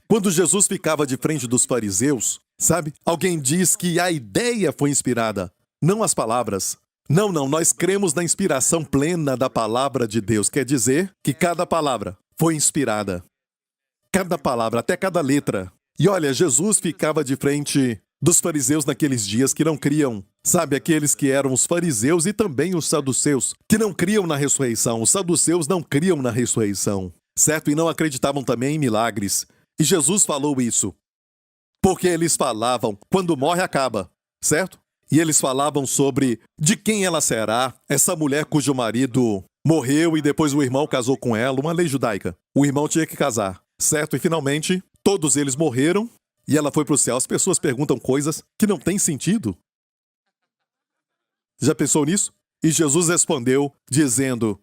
Quando Jesus ficava de frente dos fariseus, sabe? Alguém diz que a ideia foi inspirada, não as palavras. Não, nós cremos na inspiração plena da palavra de Deus. Quer dizer que cada palavra foi inspirada. Cada palavra, até cada letra. E olha, Jesus ficava de frente dos fariseus naqueles dias que não criam. Sabe, aqueles que eram os fariseus e também os saduceus, que não criam na ressurreição. Os saduceus não criam na ressurreição, certo? E não acreditavam também em milagres. E Jesus falou isso. Porque eles falavam, quando morre acaba, certo? E eles falavam sobre de quem ela será, essa mulher cujo marido morreu e depois o irmão casou com ela, uma lei judaica. O irmão tinha que casar, certo? E finalmente, todos eles morreram e ela foi para o céu. As pessoas perguntam coisas que não têm sentido. Já pensou nisso? E Jesus respondeu, dizendo,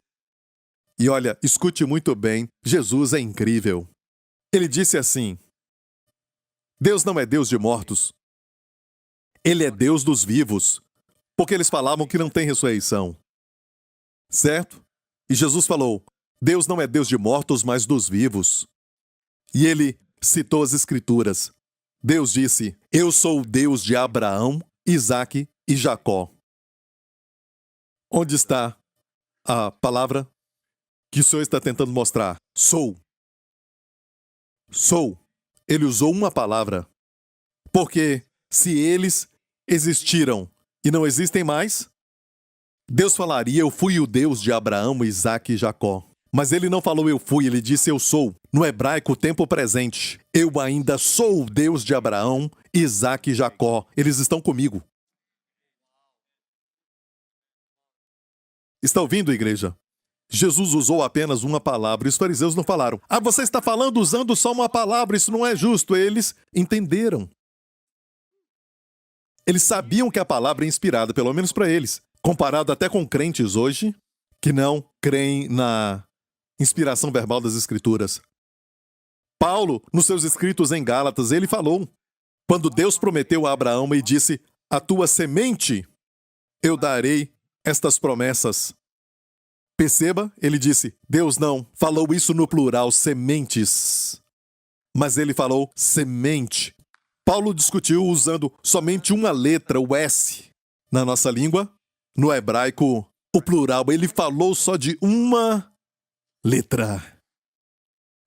e olha, escute muito bem, Jesus é incrível. Ele disse assim, Deus não é Deus de mortos. Ele é Deus dos vivos. Porque eles falavam que não tem ressurreição. certo? E Jesus falou, Deus não é Deus de mortos, mas dos vivos. E ele citou as Escrituras. Deus disse, eu sou o Deus de Abraão, Isaque e Jacó. Onde está a palavra que o Senhor está tentando mostrar? Sou. Sou. Ele usou uma palavra. Porque se eles existiram e não existem mais, Deus falaria, eu fui o Deus de Abraão, Isaque e Jacó. Mas ele não falou eu fui, ele disse eu sou. No hebraico, tempo presente. Eu ainda sou o Deus de Abraão, Isaque e Jacó. Eles estão comigo. Está ouvindo, igreja? Jesus usou apenas uma palavra e os fariseus não falaram. Ah, você está falando usando só uma palavra, isso não é justo. Eles entenderam. Eles sabiam que a palavra é inspirada, pelo menos para eles. Comparado até com crentes hoje, que não creem na inspiração verbal das Escrituras. Paulo, nos seus escritos em Gálatas, ele falou, quando Deus prometeu a Abraão e disse, a tua semente eu darei estas promessas. Perceba, ele disse, Deus não falou isso no plural, sementes. Mas ele falou semente. Paulo discutiu usando somente uma letra, o S, na nossa língua. No hebraico, o plural, ele falou só de uma letra.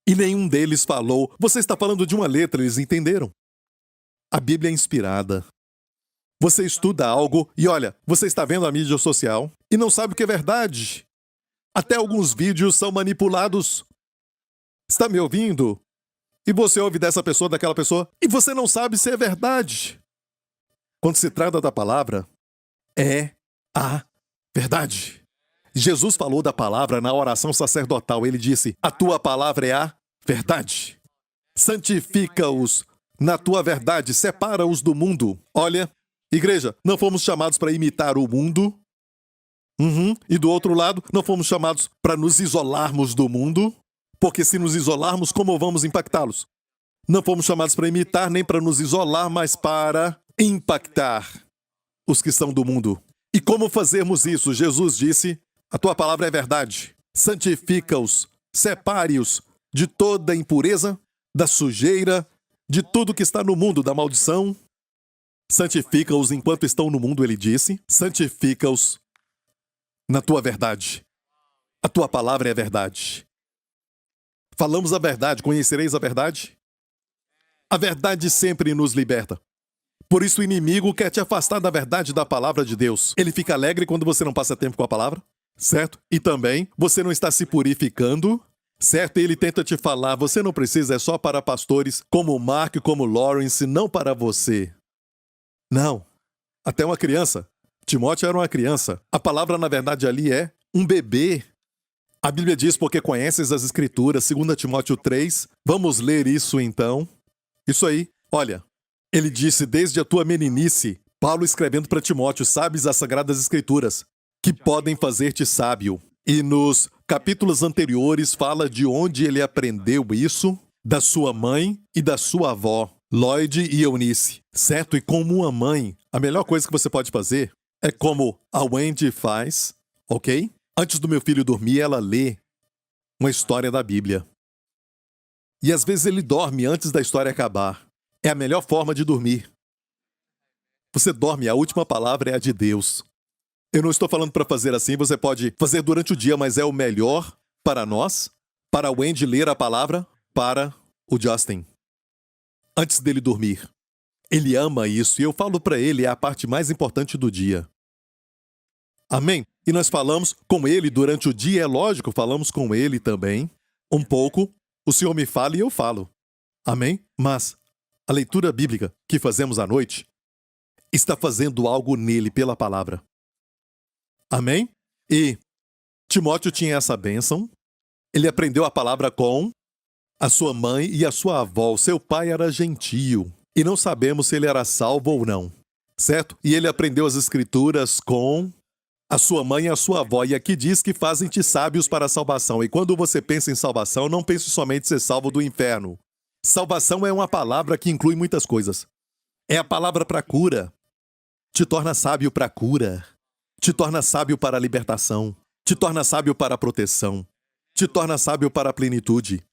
E nenhum deles falou, você está falando de uma letra, eles entenderam. A Bíblia é inspirada. Você estuda algo e olha, você está vendo a mídia social e não sabe o que é verdade. Até alguns vídeos são manipulados. Está me ouvindo? E você ouve dessa pessoa, daquela pessoa, e você não sabe se é verdade. Quando se trata da palavra, é a verdade. Jesus falou da palavra na oração sacerdotal. Ele disse, a tua palavra é a verdade. Santifica-os na tua verdade, separa-os do mundo. Olha, igreja, não fomos chamados para imitar o mundo. E do outro lado, não fomos chamados para nos isolarmos do mundo, porque se nos isolarmos, como vamos impactá-los? Não fomos chamados para imitar nem para nos isolar, mas para impactar os que são do mundo. E como fazermos isso? Jesus disse, a tua palavra é verdade. Santifica-os, separe-os de toda impureza, da sujeira, de tudo que está no mundo, da maldição. Santifica-os enquanto estão no mundo, ele disse. Santifica-os na tua verdade. A tua palavra é verdade. Falamos a verdade, conhecereis a verdade? A verdade sempre nos liberta. Por isso o inimigo quer te afastar da verdade da palavra de Deus. Ele fica alegre quando você não passa tempo com a palavra, certo? E também, você não está se purificando, certo? Ele tenta te falar, você não precisa, é só para pastores como Mark, como Lawrence, não para você. Não. Até uma criança. Timóteo era uma criança. A palavra, na verdade, ali é um bebê. A Bíblia diz, porque conheces as Escrituras, 2 Timóteo 3. Vamos ler isso, então. Isso aí. Olha, ele disse, desde a tua meninice, Paulo escrevendo para Timóteo, sabes as Sagradas Escrituras, que podem fazer-te sábio. E nos capítulos anteriores fala de onde ele aprendeu isso, da sua mãe e da sua avó, Lloyd e Eunice. Certo? E como uma mãe, a melhor coisa que você pode fazer é como a Wendy faz, ok? Antes do meu filho dormir, ela lê uma história da Bíblia. E às vezes ele dorme antes da história acabar. É a melhor forma de dormir. Você dorme, a última palavra é a de Deus. Eu não estou falando para fazer assim, você pode fazer durante o dia, mas é o melhor para nós, para o Wendy ler a palavra, para o Justin. Antes dele dormir. Ele ama isso e eu falo para ele, é a parte mais importante do dia. Amém? E nós falamos com ele durante o dia, é lógico, falamos com ele também. Um pouco, o Senhor me fala e eu falo. Amém? Mas a leitura bíblica que fazemos à noite está fazendo algo nele pela palavra. Amém? E Timóteo tinha essa bênção. Ele aprendeu a palavra com a sua mãe e a sua avó. O seu pai era gentio. E não sabemos se ele era salvo ou não. Certo? E ele aprendeu as Escrituras com a sua mãe e a sua avó. E aqui diz que fazem-te sábios para a salvação. E quando você pensa em salvação, não pense somente em ser salvo do inferno. Salvação é uma palavra que inclui muitas coisas. É a palavra para cura. Te torna sábio para a cura. Te torna sábio para a libertação. te torna sábio para a proteção, te torna sábio para a plenitude.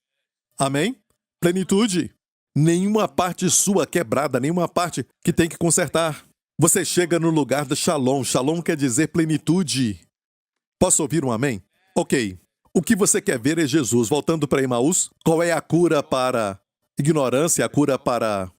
Amém? Plenitude. Nenhuma parte sua quebrada, nenhuma parte que tem que consertar. Você chega no lugar do Shalom. Shalom quer dizer plenitude. Posso ouvir um amém? Ok. O que você quer ver é Jesus. Voltando para Emaús, qual é a cura para ignorância, a cura para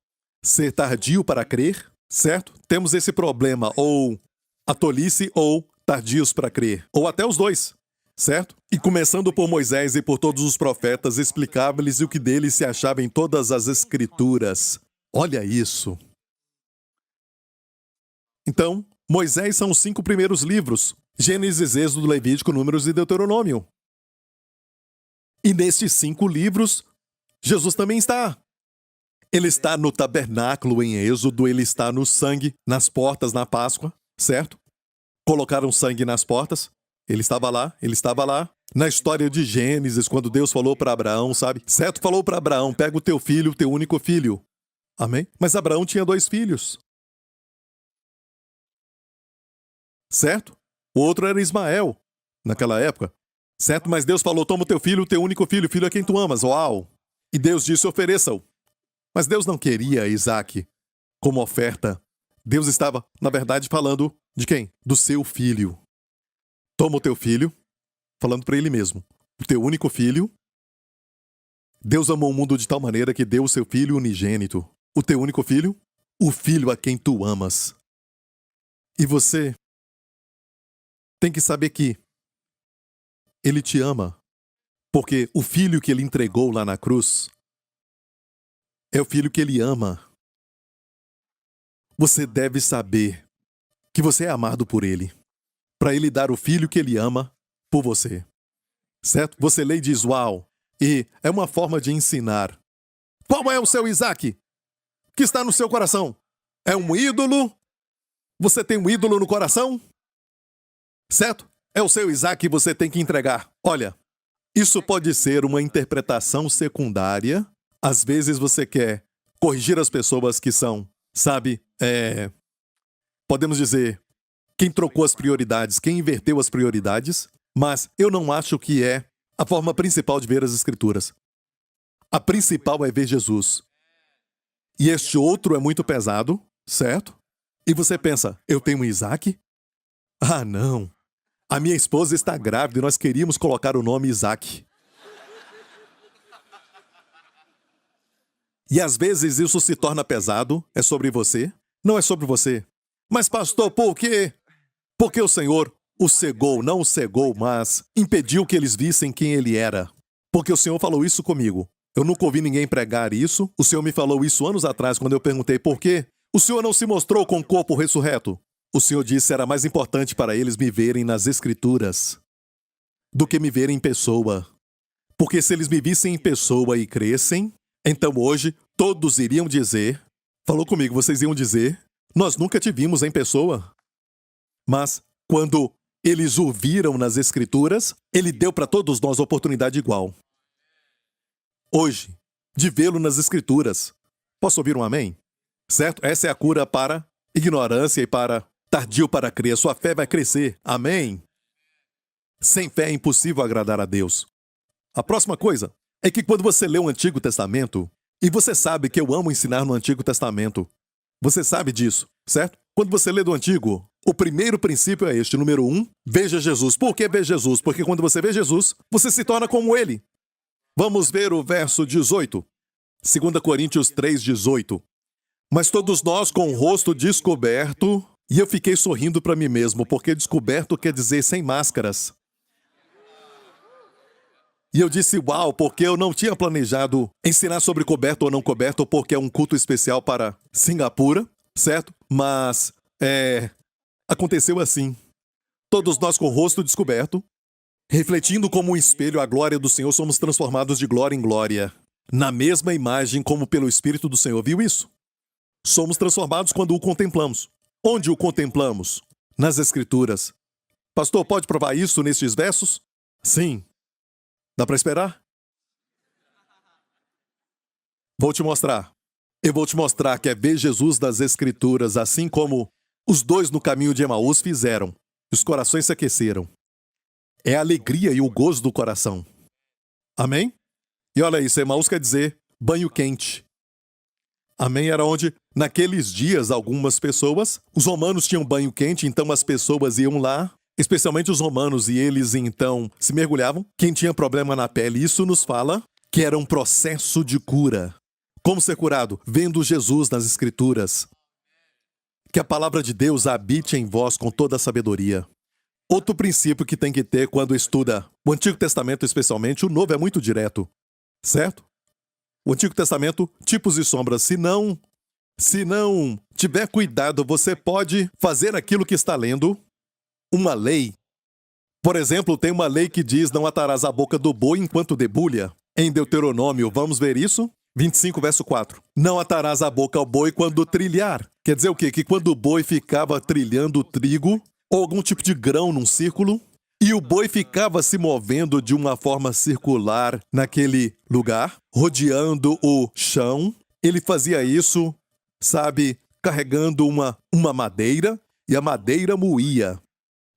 ser tardio para crer? Certo? Temos esse problema, ou a tolice ou tardios para crer, ou até os dois. Certo? E começando por Moisés e por todos os profetas, explicava-lhes o que deles se achava em todas as escrituras. Olha isso. Então, Moisés são os 5 primeiros livros: Gênesis, Êxodo, Levítico, Números e Deuteronômio. E nestes 5 livros, Jesus também está. Ele está no tabernáculo em Êxodo, ele está no sangue, nas portas, na Páscoa, certo? Colocaram sangue nas portas. Ele estava lá, ele estava lá. Na história de Gênesis, quando Deus falou para Abraão, sabe? Certo, falou para Abraão, pega o teu filho, o teu único filho. Amém? Mas Abraão tinha 2 filhos. Certo? O outro era Ismael, naquela época. Certo? Mas Deus falou, toma o teu filho, o teu único filho, o filho a quem tu amas. Uau! E Deus disse, ofereça-o. Mas Deus não queria Isaac como oferta. Deus estava, na verdade, falando de quem? Do seu filho. Toma o teu filho, falando para ele mesmo, o teu único filho. Deus amou o mundo de tal maneira que deu o seu filho unigênito. O teu único filho, o filho a quem tu amas. E você tem que saber que ele te ama, porque o filho que ele entregou lá na cruz é o filho que ele ama. Você deve saber que você é amado por ele, para ele dar o filho que ele ama por você. Certo? Você lê e diz, uau, e é uma forma de ensinar. Qual é o seu Isaac? Que está no seu coração? É um ídolo? Você tem um ídolo no coração? Certo? É o seu Isaac que você tem que entregar. Olha, isso pode ser uma interpretação secundária. Às vezes você quer corrigir as pessoas que são, sabe, podemos dizer, quem trocou as prioridades, quem inverteu as prioridades, mas eu não acho que é a forma principal de ver as Escrituras. A principal é ver Jesus. E este outro é muito pesado, certo? E você pensa, eu tenho um Isaac? Ah, não. A minha esposa está grávida e nós queríamos colocar o nome Isaac. E às vezes isso se torna pesado. É sobre você? Não é sobre você. Mas pastor, por quê? Porque o Senhor o cegou, não o cegou, mas impediu que eles vissem quem ele era. Porque o Senhor falou isso comigo. Eu nunca ouvi ninguém pregar isso. O Senhor me falou isso anos atrás, quando eu perguntei por quê. O Senhor não se mostrou com o corpo ressurreto. O Senhor disse que era mais importante para eles me verem nas Escrituras do que me verem em pessoa. Porque se eles me vissem em pessoa e crescem, então hoje todos iriam dizer, falou comigo, vocês iam dizer, nós nunca te vimos em pessoa. Mas quando eles o viram nas Escrituras, ele deu para todos nós oportunidade igual. Hoje, de vê-lo nas Escrituras. Posso ouvir um amém? Certo? Essa é a cura para ignorância e para tardio para crer. Sua fé vai crescer. Amém? Sem fé é impossível agradar a Deus. A próxima coisa é que quando você lê o Antigo Testamento, e você sabe que eu amo ensinar no Antigo Testamento, você sabe disso, certo? Quando você lê do Antigo, o primeiro princípio é este, número 1, veja Jesus. Por que ver Jesus? Porque quando você vê Jesus, você se torna como ele. Vamos ver o verso 18. 2 Coríntios 3:18. Mas todos nós com o rosto descoberto, e eu fiquei sorrindo para mim mesmo, porque descoberto quer dizer sem máscaras. E eu disse, uau, porque eu não tinha planejado ensinar sobre coberto ou não coberto, porque é um culto especial para Singapura, certo? Mas, aconteceu assim. Todos nós com o rosto descoberto, refletindo como um espelho a glória do Senhor, somos transformados de glória em glória, na mesma imagem como pelo Espírito do Senhor. Viu isso? Somos transformados quando o contemplamos. Onde o contemplamos? Nas Escrituras. Pastor, pode provar isso nestes versos? Sim. Dá para esperar? Vou te mostrar. Eu vou te mostrar que é ver Jesus das Escrituras, assim como os dois no caminho de Emaús fizeram. Os corações se aqueceram. é a alegria e o gozo do coração. Amém? E olha isso, Emaús quer dizer banho quente. Amém? Era onde, naqueles dias, algumas pessoas, os romanos tinham banho quente, então as pessoas iam lá, especialmente os romanos, e eles então se mergulhavam. Quem tinha problema na pele, isso nos fala que era um processo de cura. Como ser curado? Vendo Jesus nas Escrituras. Que a palavra de Deus habite em vós com toda a sabedoria. Outro princípio que tem que ter quando estuda o Antigo Testamento, especialmente, o Novo é muito direto. Certo? O Antigo Testamento, tipos e sombras. Se não tiver cuidado, você pode fazer aquilo que está lendo, uma lei. Por exemplo, tem uma lei que diz: não atarás a boca do boi enquanto debulha. Em Deuteronômio, vamos ver isso? 25, verso 4. Não atarás a boca ao boi quando trilhar. Quer dizer o quê? Que quando o boi ficava trilhando trigo ou algum tipo de grão num círculo, e o boi ficava se movendo de uma forma circular naquele lugar, rodeando o chão. Ele fazia isso, carregando uma madeira, e a madeira moía.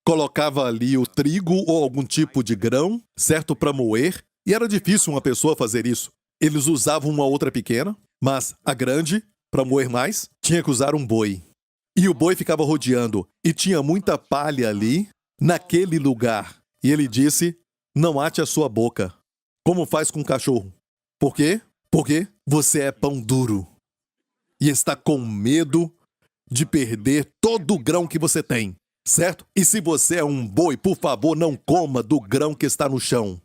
Colocava ali o trigo ou algum tipo de grão, certo, para moer, e era difícil uma pessoa fazer isso. Eles usavam uma outra pequena, mas a grande, para moer mais, tinha que usar um boi. E o boi ficava rodeando, e tinha muita palha ali, naquele lugar. E ele disse: não ate a sua boca, como faz com o cachorro. Por quê? Porque você é pão duro e está com medo de perder todo o grão que você tem, certo? E se você é um boi, por favor, não coma do grão que está no chão.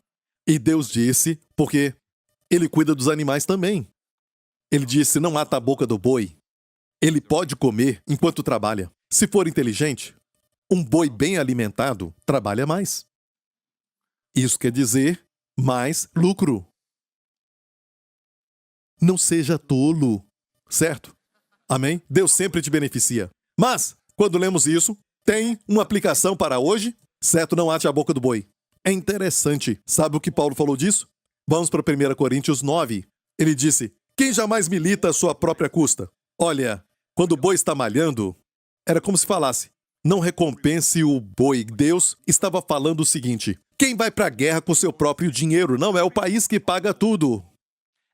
E Deus disse, porque ele cuida dos animais também. Ele disse: não ata a boca do boi. Ele pode comer enquanto trabalha. Se for inteligente, um boi bem alimentado trabalha mais. Isso quer dizer mais lucro. Não seja tolo, certo? Amém? Deus sempre te beneficia. Mas, quando lemos isso, tem uma aplicação para hoje, certo? Não ate a boca do boi. É interessante. Sabe o que Paulo falou disso? Vamos para 1 Coríntios 9. Ele disse: quem jamais milita à sua própria custa? Olha, quando o boi está malhando, era como se falasse: não recompense o boi. Deus estava falando o seguinte: quem vai para a guerra com seu próprio dinheiro? Não é o país que paga tudo.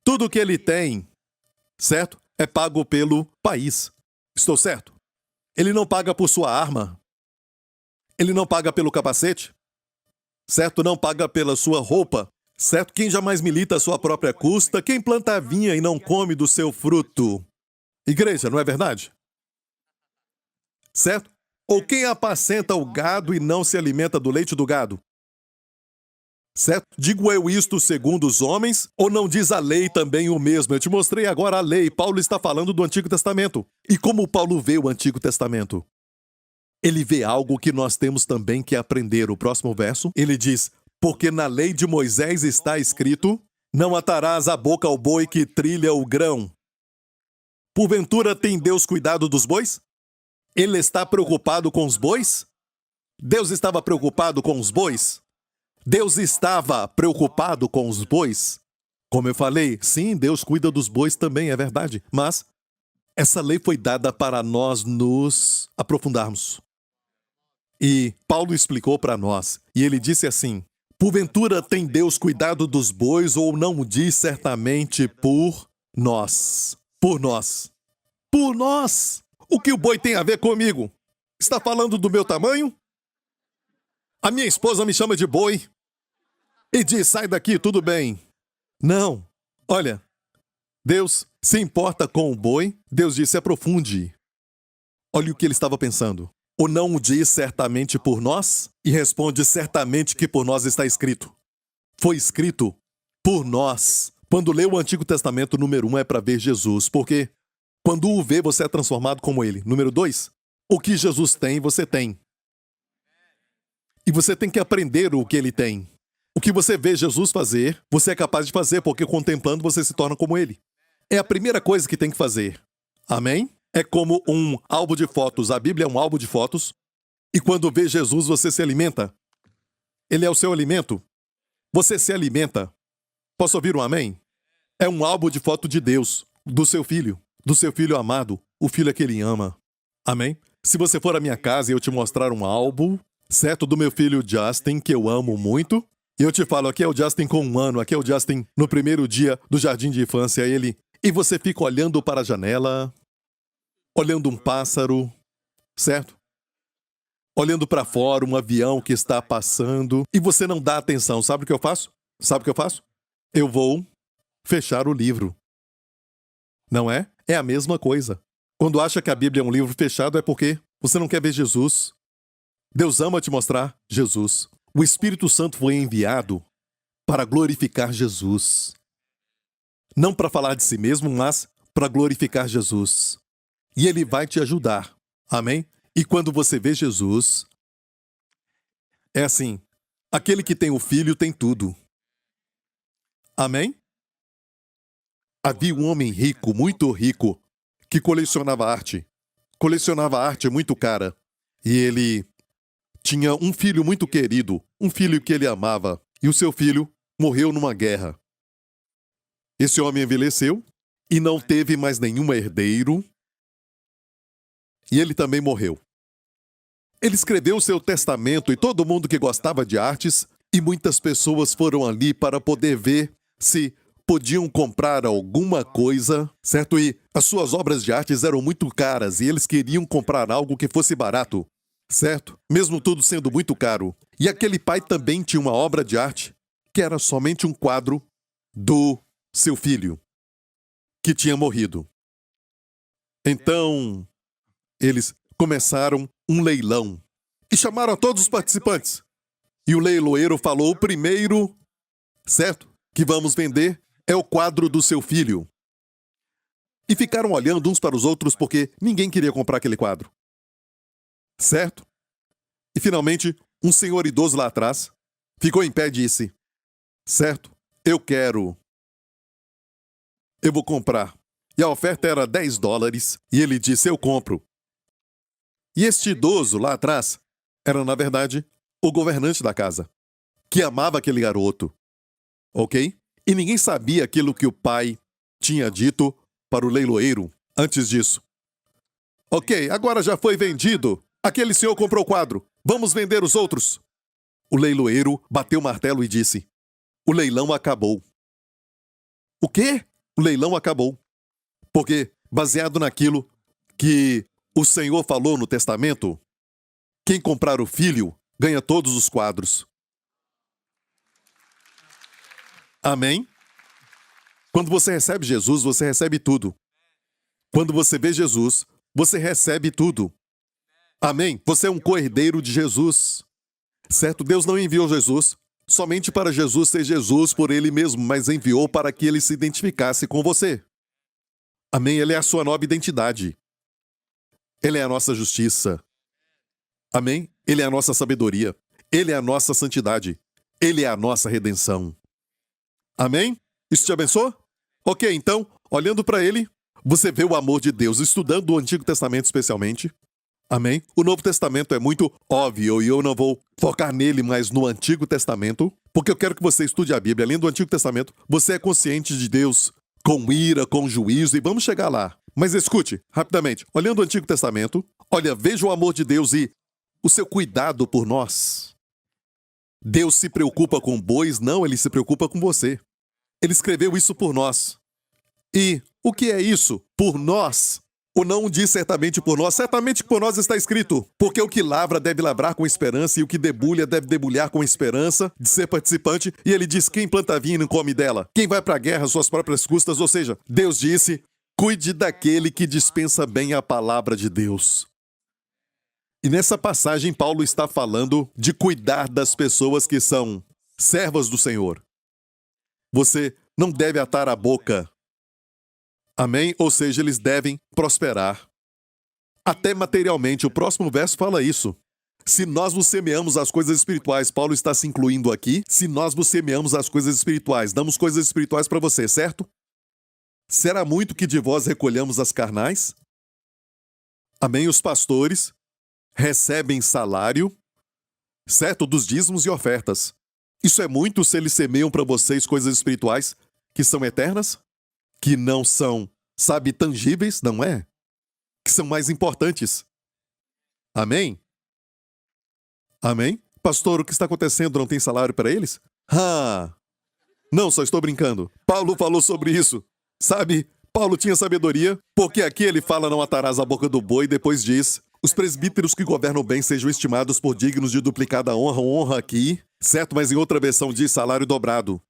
Tudo que ele tem, certo? É pago pelo país. Estou certo? Ele não paga por sua arma. Ele não paga pelo capacete. Certo? Não paga pela sua roupa. Certo? Quem jamais milita à sua própria custa? Quem planta a vinha e não come do seu fruto? Igreja, não é verdade? Certo? Ou quem apacenta o gado e não se alimenta do leite do gado? Certo? Digo eu isto segundo os homens, ou não diz a lei também o mesmo? Eu te mostrei agora a lei. Paulo está falando do Antigo Testamento. E como Paulo vê o Antigo Testamento? Ele vê algo que nós temos também que aprender. O próximo verso, ele diz: porque na lei de Moisés está escrito: não atarás a boca ao boi que trilha o grão. Porventura tem Deus cuidado dos bois? Ele está preocupado com os bois? Deus estava preocupado com os bois? Deus estava preocupado com os bois? Como eu falei, sim, Deus cuida dos bois também, é verdade. Mas essa lei foi dada para nós nos aprofundarmos. E Paulo explicou para nós, e ele disse assim: porventura tem Deus cuidado dos bois, ou não diz certamente por nós? Por nós. Por nós! O que o boi tem a ver comigo? Está falando do meu tamanho? A minha esposa me chama de boi e diz: sai daqui, tudo bem. Não. Olha, Deus se importa com o boi. Deus disse: aprofunde. Olha o que ele estava pensando. Ou não o diz certamente por nós? E responde: certamente que por nós está escrito. Foi escrito por nós. Quando lê o Antigo Testamento, número 1 é para ver Jesus, porque quando o vê, você é transformado como ele. Número 2, o que Jesus tem, você tem. E você tem que aprender o que ele tem. O que você vê Jesus fazer, você é capaz de fazer, porque contemplando você se torna como ele. É a primeira coisa que tem que fazer. Amém? É como um álbum de fotos. A Bíblia é um álbum de fotos. E quando vê Jesus, você se alimenta. Ele é o seu alimento. Você se alimenta. Posso ouvir um amém? É um álbum de foto de Deus, do seu filho amado, o filho a que ele ama. Amém? Se você for à minha casa e eu te mostrar um álbum certo? Do meu filho Justin, que eu amo muito. E eu te falo, aqui é o Justin com 1 ano, aqui é o Justin no primeiro dia do jardim de infância, ele. E você fica olhando para a janela, olhando um pássaro, certo? Olhando para fora, um avião que está passando, e você não dá atenção. Sabe o que eu faço? Sabe o que eu faço? Eu vou fechar o livro. Não é? É a mesma coisa. Quando acha que a Bíblia é um livro fechado, é porque você não quer ver Jesus. Deus ama te mostrar Jesus. O Espírito Santo foi enviado para glorificar Jesus. Não para falar de si mesmo, mas para glorificar Jesus. E ele vai te ajudar. Amém? E quando você vê Jesus, é assim: aquele que tem o filho tem tudo. Amém? Havia um homem rico, muito rico, que colecionava arte. Colecionava arte muito cara. E ele tinha um filho muito querido, um filho que ele amava. E o seu filho morreu numa guerra. Esse homem envelheceu e não teve mais nenhum herdeiro. E ele também morreu. Ele escreveu o seu testamento e todo mundo que gostava de artes, e muitas pessoas foram ali para poder ver se podiam comprar alguma coisa, certo? E as suas obras de artes eram muito caras e eles queriam comprar algo que fosse barato, certo? Mesmo tudo sendo muito caro. E aquele pai também tinha uma obra de arte que era somente um quadro do seu filho, que tinha morrido. Então, eles começaram um leilão e chamaram a todos os participantes. E o leiloeiro falou: o primeiro, certo, que vamos vender é o quadro do seu filho. E ficaram olhando uns para os outros porque ninguém queria comprar aquele quadro. Certo? E finalmente, um senhor idoso lá atrás ficou em pé e disse: certo, eu quero. Eu vou comprar. E a oferta era $10 e ele disse: eu compro. E este idoso lá atrás era, na verdade, o governante da casa, que amava aquele garoto. Ok? E ninguém sabia aquilo que o pai tinha dito para o leiloeiro antes disso. Ok, agora já foi vendido. Aquele senhor comprou o quadro. Vamos vender os outros. O leiloeiro bateu o martelo e disse: o leilão acabou. O quê? O leilão acabou. Porque, baseado naquilo que o Senhor falou no testamento, quem comprar o filho ganha todos os quadros. Amém? Quando você recebe Jesus, você recebe tudo. Quando você vê Jesus, você recebe tudo. Amém? Você é um co-herdeiro de Jesus. Certo? Deus não enviou Jesus somente para Jesus ser Jesus por ele mesmo, mas enviou para que ele se identificasse com você. Amém? Ele é a sua nova identidade. Ele é a nossa justiça. Amém? Ele é a nossa sabedoria. Ele é a nossa santidade. Ele é a nossa redenção. Amém? Isso te abençoa? Ok, então, olhando para ele, você vê o amor de Deus, estudando o Antigo Testamento especialmente. Amém? O Novo Testamento é muito óbvio e eu não vou focar nele, mas no Antigo Testamento, porque eu quero que você estude a Bíblia. Além do Antigo Testamento, você é consciente de Deus com ira, com juízo, e vamos chegar lá. Mas escute, rapidamente, olhando o Antigo Testamento, olha, veja o amor de Deus e o seu cuidado por nós. Deus se preocupa com bois? Não, ele se preocupa com você. Ele escreveu isso por nós. E o que é isso? Por nós. O não diz certamente por nós. Certamente por nós está escrito. Porque o que lavra deve lavrar com esperança e o que debulha deve debulhar com esperança de ser participante. E ele diz: quem planta vinho não come dela. Quem vai para a guerra às suas próprias custas. Ou seja, Deus disse: cuide daquele que dispensa bem a palavra de Deus. E nessa passagem, Paulo está falando de cuidar das pessoas que são servas do Senhor. Você não deve atar a boca. Amém? Ou seja, eles devem prosperar. Até materialmente, o próximo verso fala isso. Se nós nos semeamos as coisas espirituais, Paulo está se incluindo aqui. Se nós nos semeamos as coisas espirituais, damos coisas espirituais para você, certo? Será muito que de vós recolhamos as carnais? Amém? Os pastores recebem salário, certo? Dos dízimos e ofertas. Isso é muito se eles semeiam para vocês coisas espirituais que são eternas? Que não são, sabe, tangíveis, não é? Que são mais importantes. Amém? Amém? Pastor, o que está acontecendo? Não tem salário para eles? Ah, não, só estou brincando. Paulo falou sobre isso. Sabe, Paulo tinha sabedoria, porque aqui ele fala não atarás a boca do boi e depois diz: os presbíteros que governam bem sejam estimados por dignos de duplicada honra aqui, certo? Mas em outra versão diz salário dobrado.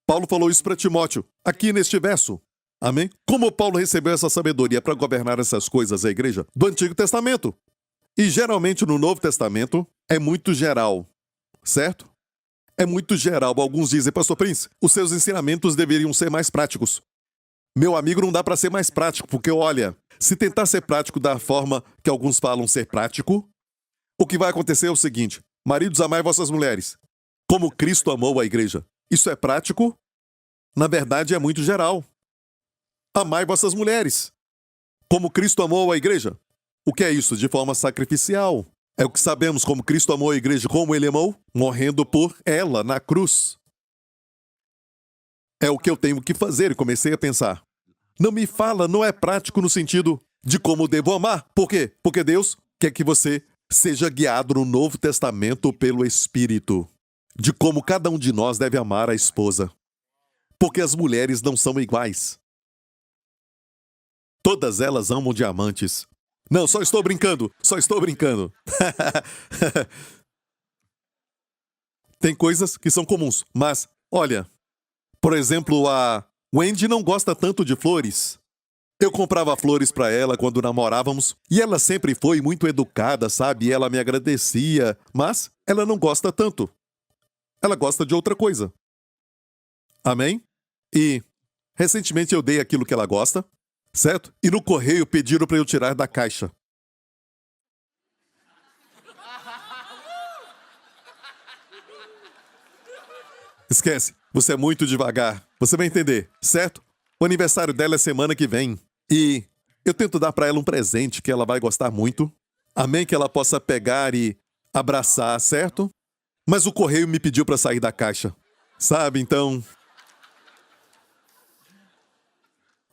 Paulo falou isso para Timóteo, aqui neste verso. Amém? Como Paulo recebeu essa sabedoria para governar essas coisas, a igreja? Do Antigo Testamento. E geralmente no Novo Testamento é muito geral, certo? É muito geral. Alguns dizem, Pastor Prince, os seus ensinamentos deveriam ser mais práticos. Meu amigo, não dá para ser mais prático, porque olha, se tentar ser prático da forma que alguns falam ser prático, o que vai acontecer é o seguinte: maridos, amai vossas mulheres, como Cristo amou a igreja. Isso é prático? Na verdade, é muito geral. Amai vossas mulheres, como Cristo amou a igreja. O que é isso? De forma sacrificial. É o que sabemos, como Cristo amou a igreja, como ele amou, morrendo por ela na cruz. É o que eu tenho que fazer, e comecei a pensar. Não me fala, não é prático no sentido de como devo amar. Por quê? Porque Deus quer que você seja guiado no Novo Testamento pelo Espírito, de como cada um de nós deve amar a esposa. Porque as mulheres não são iguais. Todas elas amam diamantes. Não, só estou brincando, só estou brincando. Tem coisas que são comuns, mas, olha, por exemplo, a Wendy não gosta tanto de flores. Eu comprava flores para ela quando namorávamos, e ela sempre foi muito educada, sabe? E ela me agradecia, mas ela não gosta tanto. Ela gosta de outra coisa. Amém? E, recentemente eu dei aquilo que ela gosta, certo? E no correio pediram para eu tirar da caixa. Esquece, você é muito devagar. Você vai entender, certo? O aniversário dela é semana que vem. E eu tento dar para ela um presente que ela vai gostar muito. Amém? Que ela possa pegar e abraçar, certo? Mas o correio me pediu para sair da caixa. Sabe, então...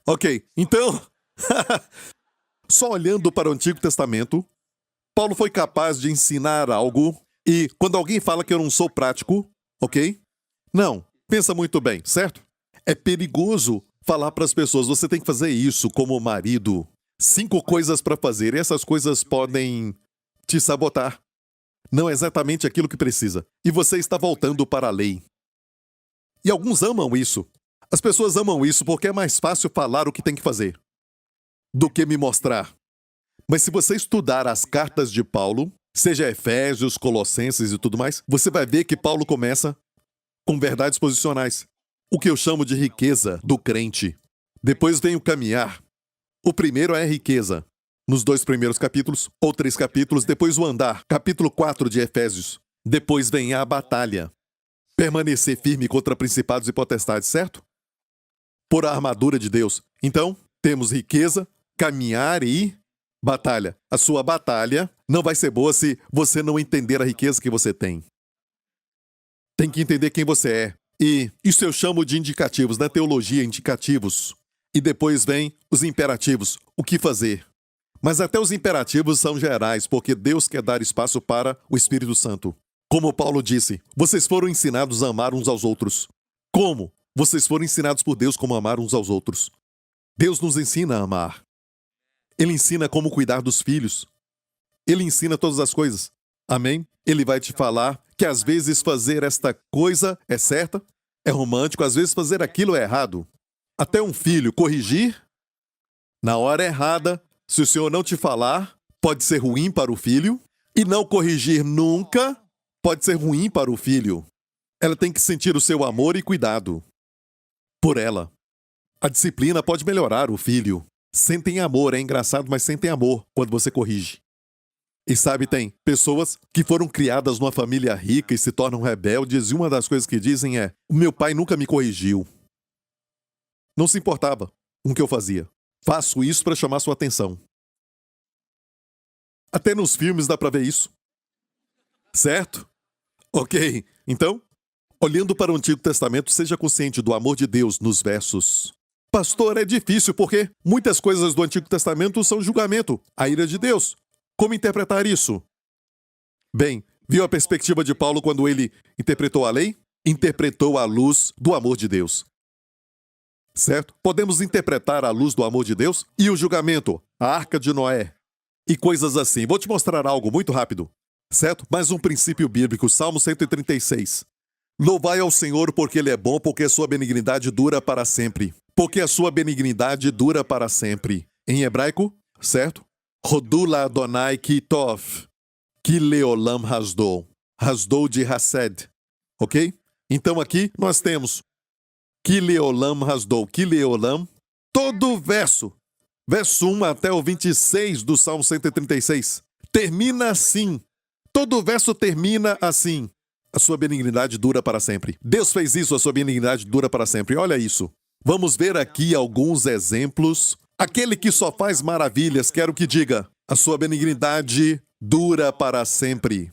Ok, então... Só olhando para o Antigo Testamento, Paulo foi capaz de ensinar algo e quando alguém fala que eu não sou prático, ok? Não, pensa muito bem, certo? É perigoso falar para as pessoas, você tem que fazer isso como marido. 5 coisas para fazer e essas coisas podem te sabotar. Não é exatamente aquilo que precisa. E você está voltando para a lei. E alguns amam isso. As pessoas amam isso porque é mais fácil falar o que tem que fazer do que me mostrar. Mas se você estudar as cartas de Paulo, seja Efésios, Colossenses e tudo mais, você vai ver que Paulo começa com verdades posicionais. O que eu chamo de riqueza do crente. Depois vem o caminhar. O primeiro é a riqueza. Nos 2 primeiros capítulos, ou 3 capítulos, depois o andar. Capítulo 4 de Efésios. Depois vem a batalha. Permanecer firme contra principados e potestades, certo? Por a armadura de Deus. Então, temos riqueza, caminhar e batalha. A sua batalha não vai ser boa se você não entender a riqueza que você tem. Tem que entender quem você é. E isso eu chamo de indicativos, na teologia, indicativos. E depois vem os imperativos, o que fazer. Mas até os imperativos são gerais, porque Deus quer dar espaço para o Espírito Santo. Como Paulo disse, vocês foram ensinados a amar uns aos outros. Como? Vocês foram ensinados por Deus como amar uns aos outros. Deus nos ensina a amar. Ele ensina como cuidar dos filhos. Ele ensina todas as coisas. Amém? Ele vai te falar que às vezes fazer esta coisa é certa, é romântico, às vezes fazer aquilo é errado. Até um filho corrigir na hora errada, se o Senhor não te falar, pode ser ruim para o filho. E não corrigir nunca pode ser ruim para o filho. Ela tem que sentir o seu amor e cuidado por ela. A disciplina pode melhorar o filho. Sentem amor, é engraçado, mas sentem amor quando você corrige. E sabe, tem pessoas que foram criadas numa família rica e se tornam rebeldes, e uma das coisas que dizem é: o meu pai nunca me corrigiu. Não se importava com o que eu fazia. Faço isso para chamar sua atenção. Até nos filmes dá para ver isso. Certo? Ok, então, olhando para o Antigo Testamento, seja consciente do amor de Deus nos versos. Pastor, é difícil porque muitas coisas do Antigo Testamento são julgamento, a ira de Deus. Como interpretar isso? Bem, viu a perspectiva de Paulo quando ele interpretou a lei? Interpretou à luz do amor de Deus. Certo? Podemos interpretar à luz do amor de Deus e o julgamento, a arca de Noé e coisas assim. Vou te mostrar algo muito rápido. Certo? Mais um princípio bíblico, Salmo 136. Louvai ao Senhor porque Ele é bom, porque a sua benignidade dura para sempre. Porque a sua benignidade dura para sempre. Em hebraico, certo? Rodula Adonai ki tov, ki leolam hasdou. Hasdou de Hased. Ok? Então aqui nós temos ki leolam hasdou, ki leolam. Todo o verso 1 até o 26 do Salmo 136, termina assim. Todo o verso termina assim. A sua benignidade dura para sempre. Deus fez isso, a sua benignidade dura para sempre. Olha isso. Vamos ver aqui alguns exemplos. Aquele que só faz maravilhas, quero que diga, a sua benignidade dura para sempre.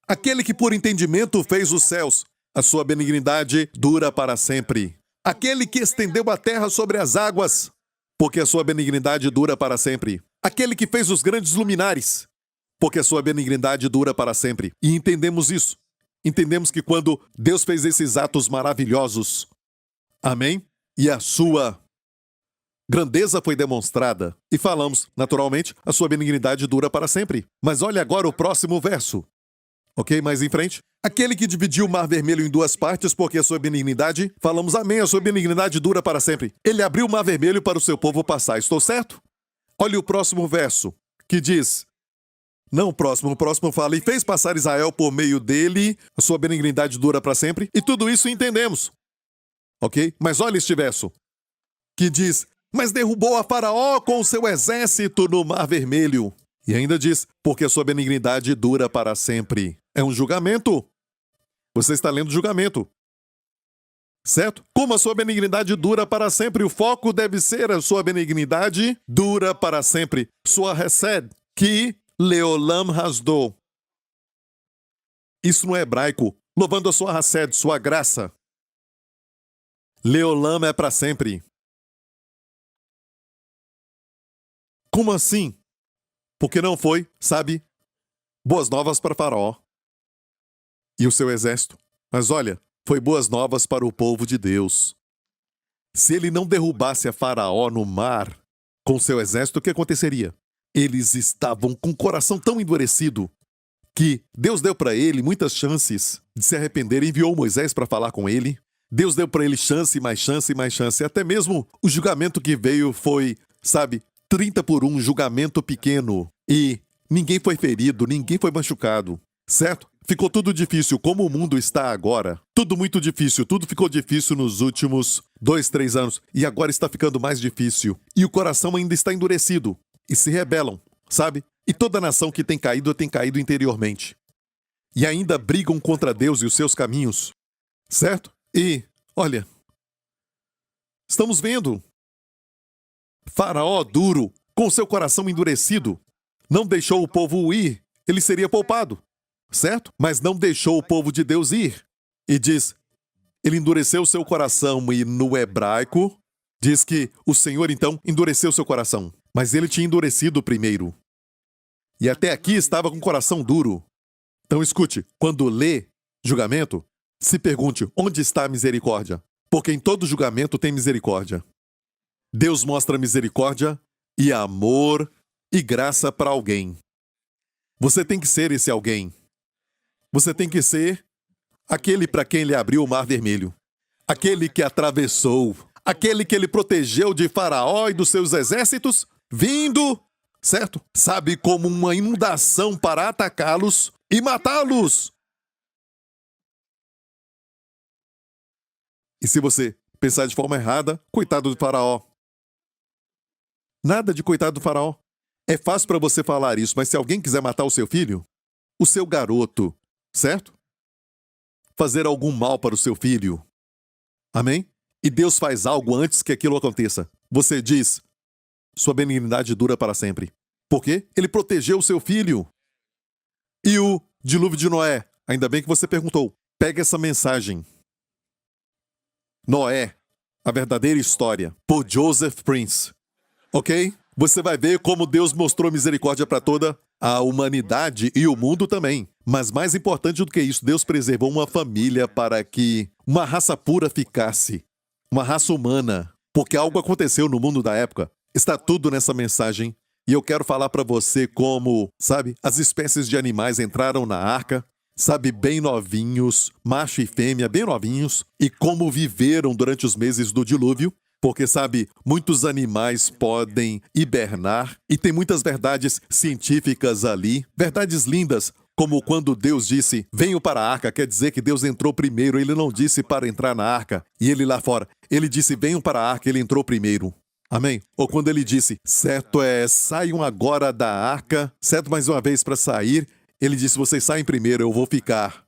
Aquele que por entendimento fez os céus, a sua benignidade dura para sempre. Aquele que estendeu a terra sobre as águas, porque a sua benignidade dura para sempre. Aquele que fez os grandes luminares, porque a sua benignidade dura para sempre. E entendemos isso. Entendemos que quando Deus fez esses atos maravilhosos, amém? E a sua grandeza foi demonstrada. E falamos, naturalmente, a sua benignidade dura para sempre. Mas olha agora o próximo verso. Ok? Mais em frente. Aquele que dividiu o mar vermelho em duas partes, porque a sua benignidade, falamos amém, a sua benignidade dura para sempre. Ele abriu o mar vermelho para o seu povo passar. Estou certo? Olha o próximo verso, que diz... Não, o próximo fala, e fez passar Israel por meio dele, a sua benignidade dura para sempre, e tudo isso entendemos. Ok? Mas olha este verso, que diz, mas derrubou a Faraó com o seu exército no Mar Vermelho. E ainda diz, porque a sua benignidade dura para sempre. É um julgamento. Você está lendo julgamento. Certo? Como a sua benignidade dura para sempre, o foco deve ser a sua benignidade dura para sempre. Sua Hesed, que Leolam hasdou. Isso no hebraico, louvando a sua Hesed, sua graça. Leolam é para sempre. Como assim? Porque não foi, sabe, boas novas para Faraó e o seu exército. Mas olha, foi boas novas para o povo de Deus. Se ele não derrubasse a Faraó no mar com seu exército, o que aconteceria? Eles estavam com o coração tão endurecido que Deus deu para ele muitas chances de se arrepender e enviou Moisés para falar com ele. Deus deu para ele chance, mais chance, mais chance. Até mesmo o julgamento que veio foi, sabe, 30-1, julgamento pequeno. E ninguém foi ferido, ninguém foi machucado, certo? Ficou tudo difícil, como o mundo está agora. Tudo muito difícil, tudo ficou difícil nos últimos 2, 3 anos. E agora está ficando mais difícil. E o coração ainda está endurecido. E se rebelam, sabe? E toda nação que tem caído interiormente. E ainda brigam contra Deus e os seus caminhos, certo? E, olha, estamos vendo Faraó duro, com seu coração endurecido, não deixou o povo ir, ele seria poupado, certo? Mas não deixou o povo de Deus ir. E diz, ele endureceu seu coração, e no hebraico, diz que o Senhor então endureceu seu coração. Mas ele tinha endurecido primeiro. E até aqui estava com o coração duro. Então escute, quando lê julgamento, se pergunte, onde está a misericórdia? Porque em todo julgamento tem misericórdia. Deus mostra misericórdia e amor e graça para alguém. Você tem que ser esse alguém. Você tem que ser aquele para quem ele abriu o Mar Vermelho. Aquele que atravessou. Aquele que ele protegeu de Faraó e dos seus exércitos, vindo, certo? Sabe, como uma inundação para atacá-los e matá-los. E se você pensar de forma errada, coitado do Faraó. Nada de coitado do Faraó. É fácil para você falar isso, mas se alguém quiser matar o seu filho, o seu garoto, certo? Fazer algum mal para o seu filho. Amém? E Deus faz algo antes que aquilo aconteça. Você diz, sua benignidade dura para sempre. Por quê? Ele protegeu o seu filho. E o dilúvio de Noé? Ainda bem que você perguntou. Pega essa mensagem. Noé, a verdadeira história, por Joseph Prince. Ok? Você vai ver como Deus mostrou misericórdia para toda a humanidade e o mundo também. Mas mais importante do que isso, Deus preservou uma família para que uma raça pura ficasse. Uma raça humana. Porque algo aconteceu no mundo da época. Está tudo nessa mensagem. E eu quero falar para você como, sabe, as espécies de animais entraram na arca, sabe, bem novinhos, macho e fêmea, bem novinhos, e como viveram durante os meses do dilúvio. Porque, sabe, muitos animais podem hibernar e tem muitas verdades científicas ali, verdades lindas, como quando Deus disse, venham para a arca, quer dizer que Deus entrou primeiro, ele não disse para entrar na arca, e ele lá fora, ele disse, venham para a arca, ele entrou primeiro. Amém? Ou quando ele disse, certo saiam agora da arca, certo, mais uma vez para sair, ele disse, vocês saem primeiro, eu vou ficar.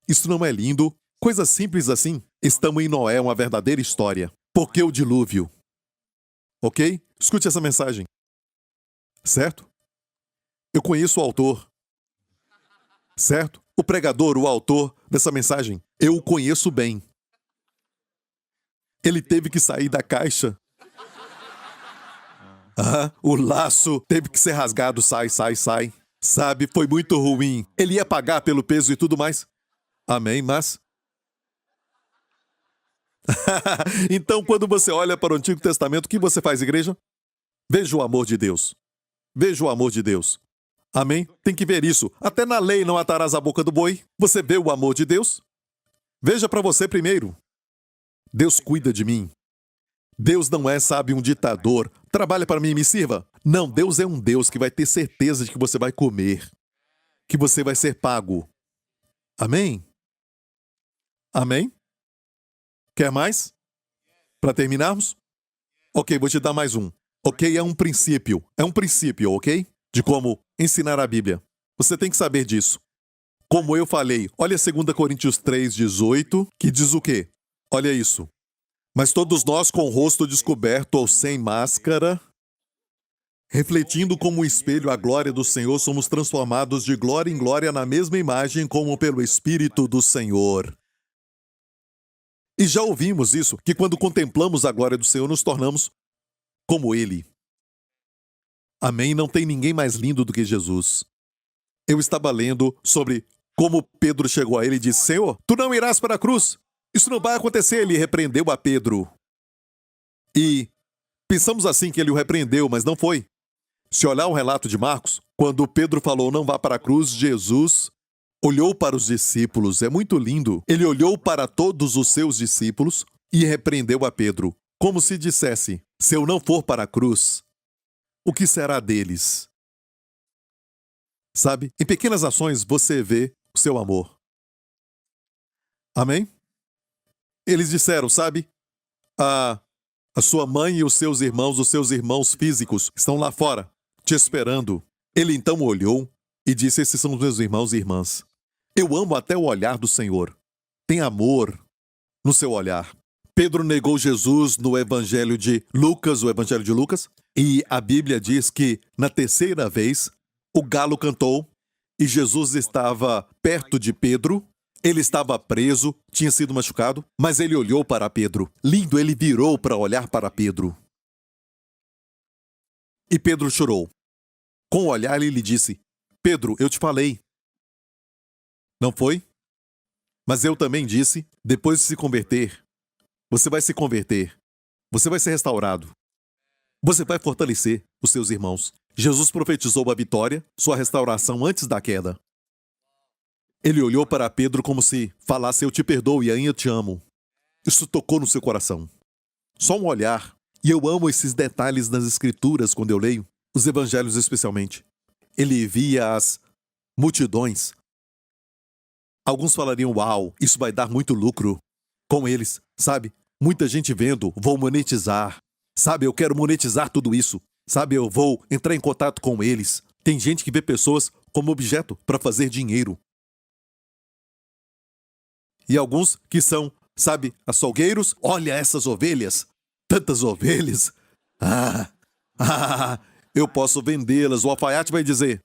Isso não é lindo? Coisa simples assim. Estamos em Noé, uma verdadeira história. Por que o dilúvio? Ok? Escute essa mensagem. Certo? Eu conheço o autor. Certo? O pregador, o autor dessa mensagem. Eu o conheço bem. Ele teve que sair da caixa. O laço teve que ser rasgado. Sai. Sabe, foi muito ruim. Ele ia pagar pelo peso e tudo mais. Amém, mas... Então, quando você olha para o Antigo Testamento, o que você faz, igreja? Veja o amor de Deus. Veja o amor de Deus. Amém? Tem que ver isso. Até na lei não atarás a boca do boi. Você vê o amor de Deus? Veja para você primeiro. Deus cuida de mim. Deus não é, sabe, um ditador. Trabalha para mim e me sirva. Não, Deus é um Deus que vai ter certeza de que você vai comer. Que você vai ser pago. Amém? Amém? Quer mais? Para terminarmos? Ok, vou te dar mais um. Ok, é um princípio, ok? De como ensinar a Bíblia. Você tem que saber disso. Como eu falei, olha 2 Coríntios 3:18, que diz o quê? Olha isso. Mas todos nós com o rosto descoberto ou sem máscara, refletindo como um espelho a glória do Senhor, somos transformados de glória em glória na mesma imagem como pelo Espírito do Senhor. E já ouvimos isso, que quando contemplamos a glória do Senhor, nos tornamos como Ele. Amém? Não tem ninguém mais lindo do que Jesus. Eu estava lendo sobre como Pedro chegou a ele e disse, Senhor, tu não irás para a cruz. Isso não vai acontecer. Ele repreendeu a Pedro. E pensamos assim que ele o repreendeu, mas não foi. Se olhar o relato de Marcos, quando Pedro falou não vá para a cruz, Jesus olhou para os discípulos, é muito lindo. Ele olhou para todos os seus discípulos e repreendeu a Pedro, como se dissesse, se eu não for para a cruz, o que será deles? Sabe, em pequenas ações você vê o seu amor. Amém? Eles disseram, sabe, a sua mãe e os seus irmãos físicos, estão lá fora, te esperando. Ele então olhou e disse, esses são os meus irmãos e irmãs. Eu amo até o olhar do Senhor. Tem amor no seu olhar. Pedro negou Jesus no Evangelho de Lucas, e a Bíblia diz que, na terceira vez, o galo cantou e Jesus estava perto de Pedro. Ele estava preso, tinha sido machucado, mas ele olhou para Pedro. Lindo, ele virou para olhar para Pedro. E Pedro chorou. Com o olhar, ele lhe disse, Pedro, eu te falei. Não foi? Mas eu também disse, depois de se converter, você vai se converter. Você vai ser restaurado. Você vai fortalecer os seus irmãos. Jesus profetizou a vitória, sua restauração antes da queda. Ele olhou para Pedro como se falasse, eu te perdoo e ainda te amo. Isso tocou no seu coração. Só um olhar. E eu amo esses detalhes nas Escrituras quando eu leio, os Evangelhos especialmente. Ele via as multidões. Alguns falariam, uau, isso vai dar muito lucro com eles, sabe? Muita gente vendo, vou monetizar. Sabe, eu quero monetizar tudo isso. Sabe, eu vou entrar em contato com eles. Tem gente que vê pessoas como objeto para fazer dinheiro. E alguns que são, sabe, açougueiros, olha essas ovelhas. Tantas ovelhas. Eu posso vendê-las. O alfaiate vai dizer,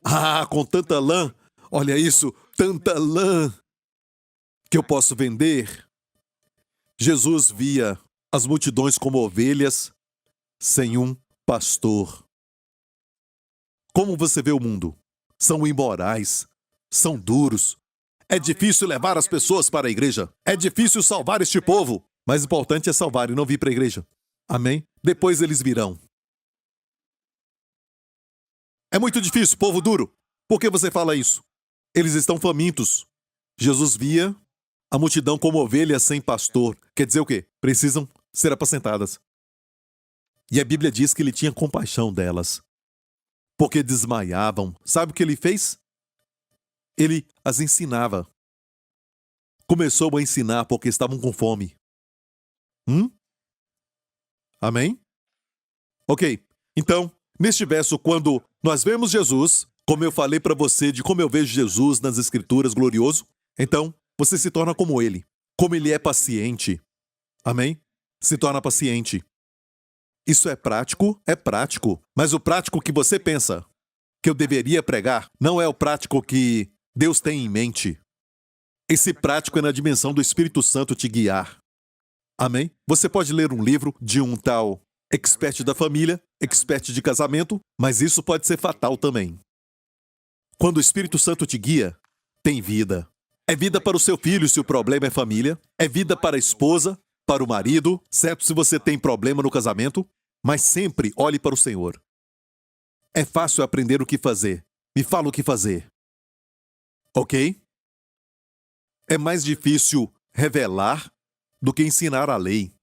com tanta lã. Olha isso, tanta lã que eu posso vender. Jesus via as multidões como ovelhas sem um pastor. Como você vê o mundo? São imorais, são duros. É difícil levar as pessoas para a igreja. É difícil salvar este povo. Mas o importante é salvar e não vir para a igreja. Amém? Depois eles virão. É muito difícil, povo duro. Por que você fala isso? Eles estão famintos. Jesus via a multidão como ovelhas sem pastor. Quer dizer o quê? Precisam ser apacentadas. E a Bíblia diz que ele tinha compaixão delas. Porque desmaiavam. Sabe o que ele fez? Ele as ensinava. Começou a ensinar porque estavam com fome. Amém? Ok. Então, neste verso, quando nós vemos Jesus, como eu falei para você de como eu vejo Jesus nas Escrituras glorioso, então você se torna como ele. Como ele é paciente. Amém? Se torna paciente. Isso é prático? É prático. Mas o prático que você pensa que eu deveria pregar não é o prático que Deus tem em mente. Esse prático é na dimensão do Espírito Santo te guiar. Amém? Você pode ler um livro de um tal expert da família, expert de casamento, mas isso pode ser fatal também. Quando o Espírito Santo te guia, tem vida. É vida para o seu filho se o problema é família. É vida para a esposa, para o marido, certo? Se você tem problema no casamento. Mas sempre olhe para o Senhor. É fácil aprender o que fazer. Me fala o que fazer. Ok? É mais difícil revelar do que ensinar a lei.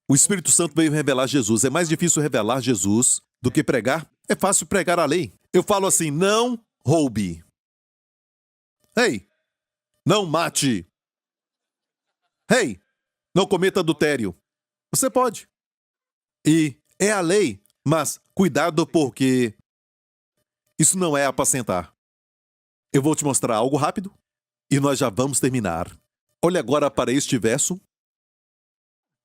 O Espírito Santo veio revelar Jesus. É mais difícil revelar Jesus do que pregar. É fácil pregar a lei. Eu falo assim, não roube. Ei, não mate. Ei, não cometa adultério. Você pode. E é a lei, mas cuidado porque isso não é apacentar. Eu vou te mostrar algo rápido e nós já vamos terminar. Olhe agora para este verso.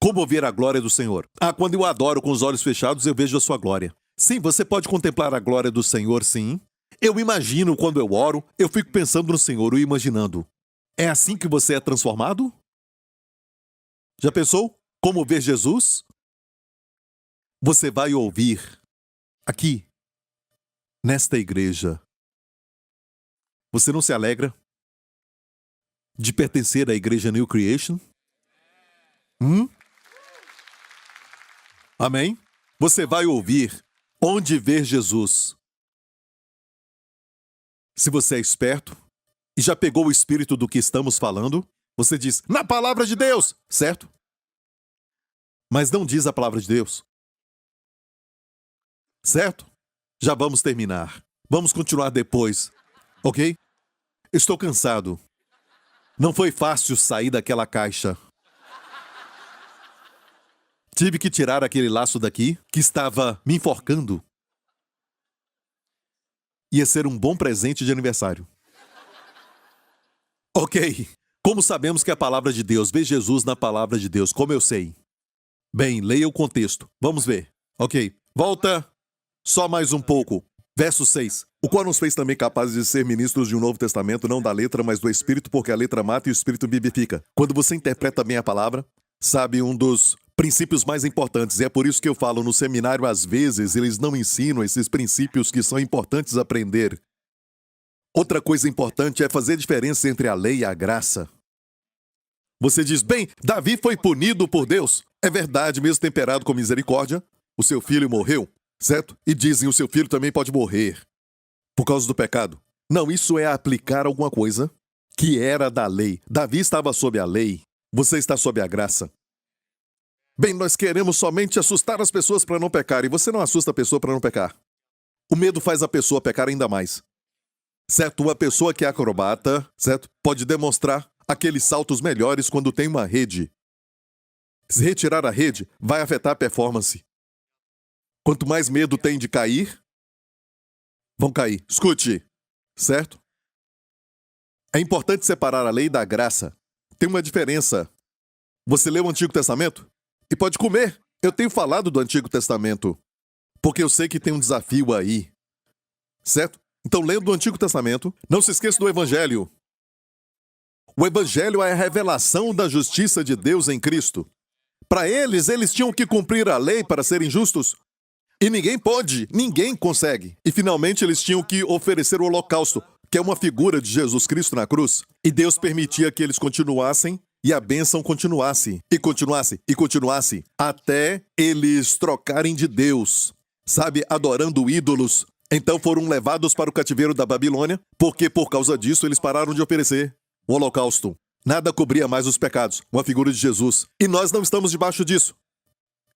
Como ver a glória do Senhor? Quando eu adoro com os olhos fechados, eu vejo a sua glória. Sim, você pode contemplar a glória do Senhor, sim. Eu imagino quando eu oro, eu fico pensando no Senhor e imaginando. É assim que você é transformado? Já pensou? Como ver Jesus? Você vai ouvir aqui, nesta igreja. Você não se alegra de pertencer à igreja New Creation? Amém? Você vai ouvir onde ver Jesus. Se você é esperto e já pegou o espírito do que estamos falando, você diz, na palavra de Deus, certo? Mas não diz a palavra de Deus. Certo? Já vamos terminar. Vamos continuar depois, ok? Estou cansado. Não foi fácil sair daquela caixa. Tive que tirar aquele laço daqui, que estava me enforcando. Ia ser um bom presente de aniversário. Ok. Como sabemos que a palavra de Deus, vê Jesus na palavra de Deus, como eu sei? Bem, leia o contexto. Vamos ver. Ok. Volta só mais um pouco. Verso 6. O qual nos fez também capazes de ser ministros de um novo testamento, não da letra, mas do Espírito, porque a letra mata e o Espírito vivifica. Quando você interpreta bem a palavra, sabe um dos princípios mais importantes. E é por isso que eu falo no seminário, às vezes, eles não ensinam esses princípios que são importantes aprender. Outra coisa importante é fazer diferença entre a lei e a graça. Você diz, bem, Davi foi punido por Deus. É verdade, mesmo temperado com misericórdia, o seu filho morreu, certo? E dizem, o seu filho também pode morrer por causa do pecado. Não, isso é aplicar alguma coisa que era da lei. Davi estava sob a lei, você está sob a graça. Bem, nós queremos somente assustar as pessoas para não pecar, e você não assusta a pessoa para não pecar. O medo faz a pessoa pecar ainda mais. Certo? Uma pessoa que é acrobata, certo? Pode demonstrar aqueles saltos melhores quando tem uma rede. Se retirar a rede, vai afetar a performance. Quanto mais medo tem de cair, vão cair. Escute, certo? É importante separar a lei da graça. Tem uma diferença. Você lê o Antigo Testamento e pode comer. Eu tenho falado do Antigo Testamento, porque eu sei que tem um desafio aí. Certo? Então, lendo o Antigo Testamento, não se esqueça do Evangelho. O Evangelho é a revelação da justiça de Deus em Cristo. Para eles tinham que cumprir a lei para serem justos. E ninguém pode, ninguém consegue. E finalmente eles tinham que oferecer o holocausto. que é uma figura de Jesus Cristo na cruz, e Deus permitia que eles continuassem e a bênção continuasse, e continuasse, e continuasse, até eles trocarem de Deus, sabe, adorando ídolos. Então foram levados para o cativeiro da Babilônia, porque por causa disso eles pararam de oferecer o holocausto. Nada cobria mais os pecados, uma figura de Jesus. E nós não estamos debaixo disso.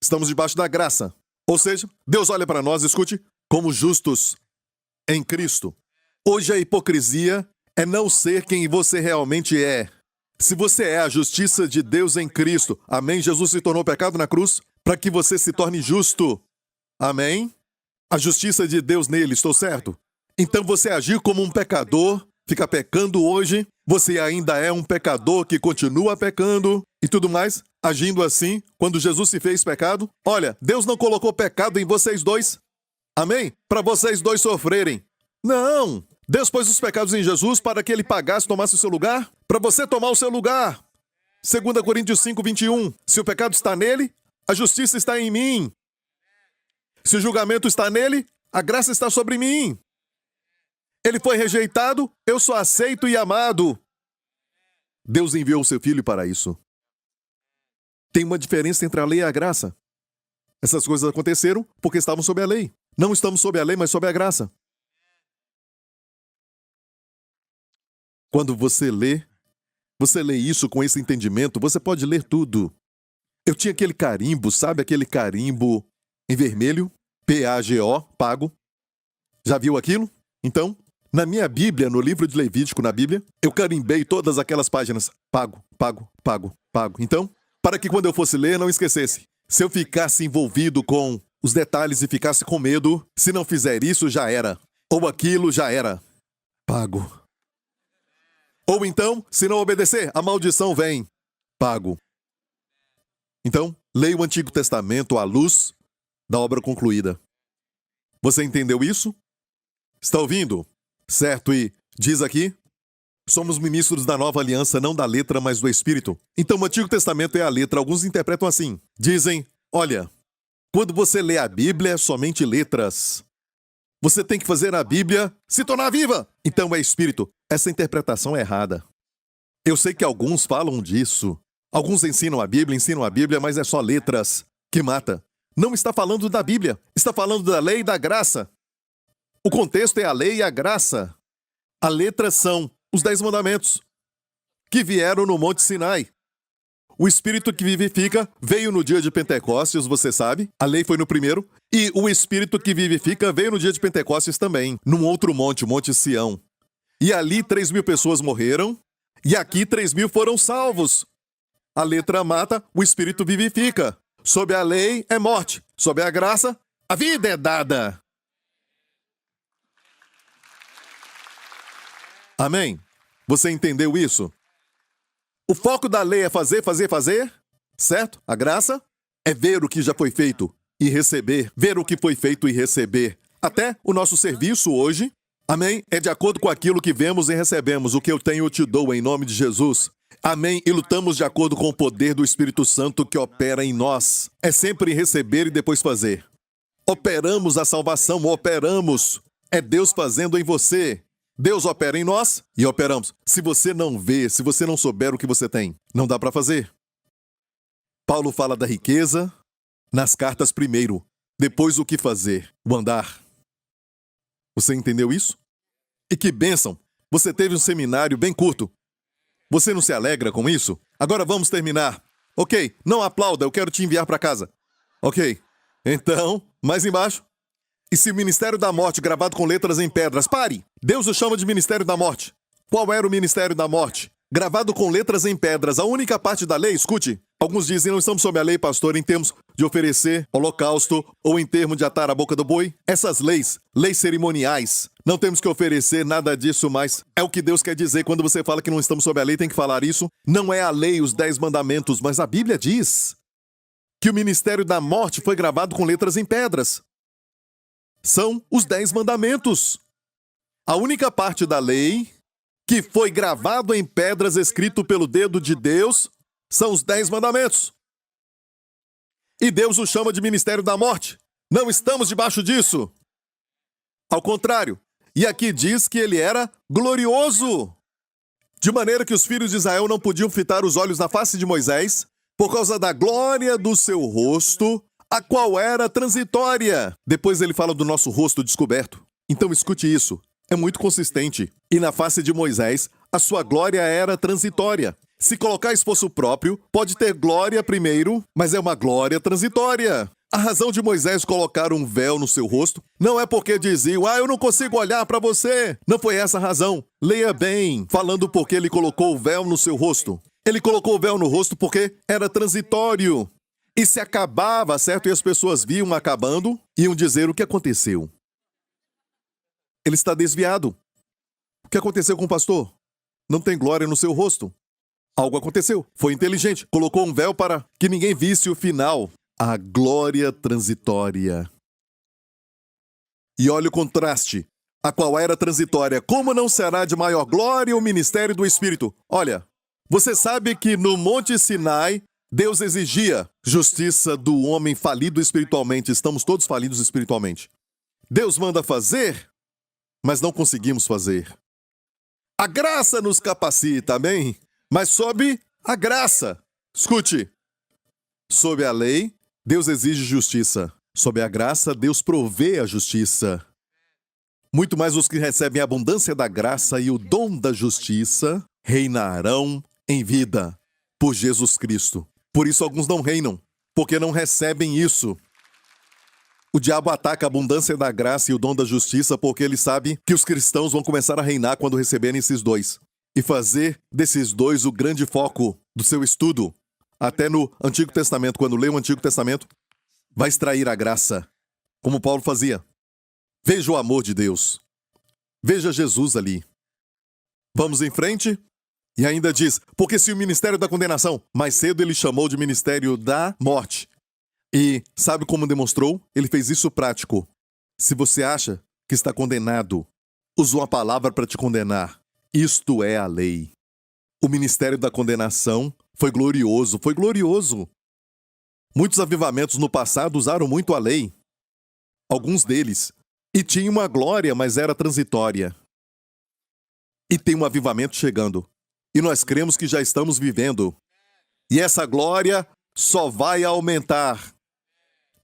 Estamos debaixo da graça. Ou seja, Deus olha para nós, escute, como justos em Cristo. Hoje a hipocrisia é não ser quem você realmente é. Se você é a justiça de Deus em Cristo, amém? Jesus se tornou pecado na cruz para que você se torne justo. Amém? A justiça de Deus nele, estou certo? Então você agir como um pecador, fica pecando hoje, você ainda é um pecador que continua pecando e tudo mais, agindo assim, quando Jesus se fez pecado. Olha, Deus não colocou pecado em vocês dois. Amém? Para vocês dois sofrerem. Não! Deus pôs os pecados em Jesus para que ele pagasse, tomasse o seu lugar, para você tomar o seu lugar. 2 Coríntios 5, 21. Se o pecado está nele, a justiça está em mim. Se o julgamento está nele, a graça está sobre mim. Ele foi rejeitado, eu sou aceito e amado. Deus enviou o seu filho para isso. Tem uma diferença entre a lei e a graça. Essas coisas aconteceram porque estavam sob a lei. Não estamos sob a lei, mas sob a graça. Quando você lê isso com esse entendimento, você pode ler tudo. Eu tinha aquele carimbo, sabe aquele carimbo em vermelho? P-A-G-O, pago. Já viu aquilo? Então, na minha Bíblia, no livro de Levítico, na Bíblia, eu carimbei todas aquelas páginas. Pago, pago, pago, pago. Então, para que quando eu fosse ler, não esquecesse. Se eu ficasse envolvido com os detalhes e ficasse com medo, se não fizer isso, já era. Ou aquilo, já era. Pago. Ou então, se não obedecer, a maldição vem. Pago. Então, leia o Antigo Testamento à luz da obra concluída. Você entendeu isso? Está ouvindo? Certo, e diz aqui, somos ministros da nova aliança, não da letra, mas do Espírito. Então, o Antigo Testamento é a letra. Alguns interpretam assim. Dizem, olha, quando você lê a Bíblia, é somente letras. Você tem que fazer a Bíblia se tornar viva. Então é Espírito. Essa interpretação é errada. Eu sei que alguns falam disso. Alguns ensinam a Bíblia, mas é só letras que mata. Não está falando da Bíblia. Está falando da lei e da graça. O contexto é a lei e a graça. A letra são os 10 mandamentos que vieram no Monte Sinai. O Espírito que vivifica veio no dia de Pentecostes, você sabe. A lei foi no primeiro. E o Espírito que vivifica veio no dia de Pentecostes também. Num outro monte, o Monte Sião. E ali 3.000 pessoas morreram. E aqui 3.000 foram salvos. A letra mata, o Espírito vivifica. Sob a lei é morte. Sob a graça, a vida é dada. Amém? Você entendeu isso? O foco da lei é fazer, certo? A graça é ver o que já foi feito e receber. Ver o que foi feito e receber. Até o nosso serviço hoje, amém? É de acordo com aquilo que vemos e recebemos. O que eu tenho eu te dou em nome de Jesus. Amém? E lutamos de acordo com o poder do Espírito Santo que opera em nós. É sempre receber e depois fazer. Operamos a salvação, operamos. É Deus fazendo em você. Deus opera em nós e operamos. Se você não vê, se você não souber o que você tem, não dá para fazer. Paulo fala da riqueza nas cartas primeiro, depois o que fazer, o andar. Você entendeu isso? E que bênção! Você teve um seminário bem curto. Você não se alegra com isso? Agora vamos terminar. Ok, não aplauda, eu quero te enviar para casa. Ok, então, mais embaixo. E se o ministério da morte gravado com letras em pedras... Pare! Deus o chama de ministério da morte. Qual era o ministério da morte? Gravado com letras em pedras. A única parte da lei, escute. Alguns dizem, não estamos sob a lei, pastor, em termos de oferecer holocausto ou em termos de atar a boca do boi. Essas leis cerimoniais, não temos que oferecer nada disso mais. É o que Deus quer dizer quando você fala que não estamos sob a lei, tem que falar isso. Não é a lei, os 10 mandamentos, mas a Bíblia diz que o ministério da morte foi gravado com letras em pedras. São os 10 mandamentos. A única parte da lei que foi gravado em pedras, escrito pelo dedo de Deus, são os 10 mandamentos. E Deus o chama de ministério da morte. Não estamos debaixo disso. Ao contrário. E aqui diz que ele era glorioso. De maneira que os filhos de Israel não podiam fitar os olhos na face de Moisés, por causa da glória do seu rosto, a qual era transitória. Depois ele fala do nosso rosto descoberto. Então escute isso, é muito consistente. E na face de Moisés, a sua glória era transitória. Se colocar esforço próprio, pode ter glória primeiro, mas é uma glória transitória. A razão de Moisés colocar um véu no seu rosto não é porque diziam, eu não consigo olhar para você. Não foi essa a razão. Leia bem, falando porque ele colocou o véu no seu rosto. Ele colocou o véu no rosto porque era transitório. E se acabava, certo? E as pessoas viam acabando, iam dizer o que aconteceu. Ele está desviado. O que aconteceu com o pastor? Não tem glória no seu rosto. Algo aconteceu. Foi inteligente. Colocou um véu para que ninguém visse o final. A glória transitória. E olha o contraste. A qual era transitória. Como não será de maior glória o ministério do Espírito? Olha, você sabe que no Monte Sinai, Deus exigia justiça do homem falido espiritualmente. Estamos todos falidos espiritualmente. Deus manda fazer, mas não conseguimos fazer. A graça nos capacita, amém? Mas sob a graça. Escute. Sob a lei, Deus exige justiça. Sob a graça, Deus provê a justiça. Muito mais os que recebem a abundância da graça e o dom da justiça reinarão em vida por Jesus Cristo. Por isso alguns não reinam, porque não recebem isso. O diabo ataca a abundância da graça e o dom da justiça porque ele sabe que os cristãos vão começar a reinar quando receberem esses dois. E fazer desses dois o grande foco do seu estudo. Até no Antigo Testamento, quando lê o Antigo Testamento, vai extrair a graça, como Paulo fazia. Veja o amor de Deus. Veja Jesus ali. Vamos em frente? E ainda diz, porque se o ministério da condenação, mais cedo ele chamou de ministério da morte. E sabe como demonstrou? Ele fez isso prático. Se você acha que está condenado, usou uma palavra para te condenar. Isto é a lei. O ministério da condenação foi glorioso, foi glorioso. Muitos avivamentos no passado usaram muito a lei. Alguns deles. E tinha uma glória, mas era transitória. E tem um avivamento chegando. E nós cremos que já estamos vivendo. E essa glória só vai aumentar.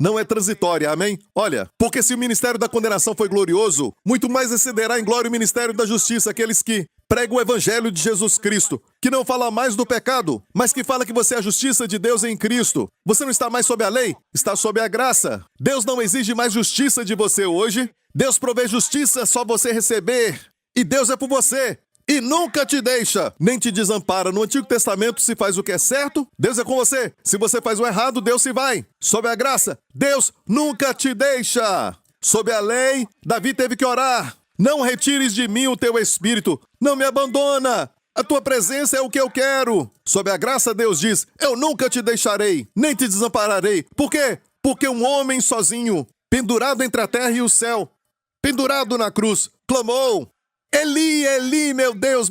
Não é transitória, amém? Olha, porque se o ministério da condenação foi glorioso, muito mais excederá em glória o ministério da justiça, aqueles que pregam o evangelho de Jesus Cristo, que não fala mais do pecado, mas que fala que você é a justiça de Deus em Cristo. Você não está mais sob a lei, está sob a graça. Deus não exige mais justiça de você hoje. Deus provê justiça, só você receber. E Deus é por você. E nunca te deixa, nem te desampara. No Antigo Testamento, se faz o que é certo, Deus é com você. Se você faz o errado, Deus se vai. Sob a graça, Deus nunca te deixa. Sob a lei, Davi teve que orar. Não retires de mim o teu espírito. Não me abandona. A tua presença é o que eu quero. Sob a graça, Deus diz, eu nunca te deixarei, nem te desampararei. Por quê? Porque um homem sozinho, pendurado entre a terra e o céu, pendurado na cruz, clamou, Eli, Eli, meu Deus,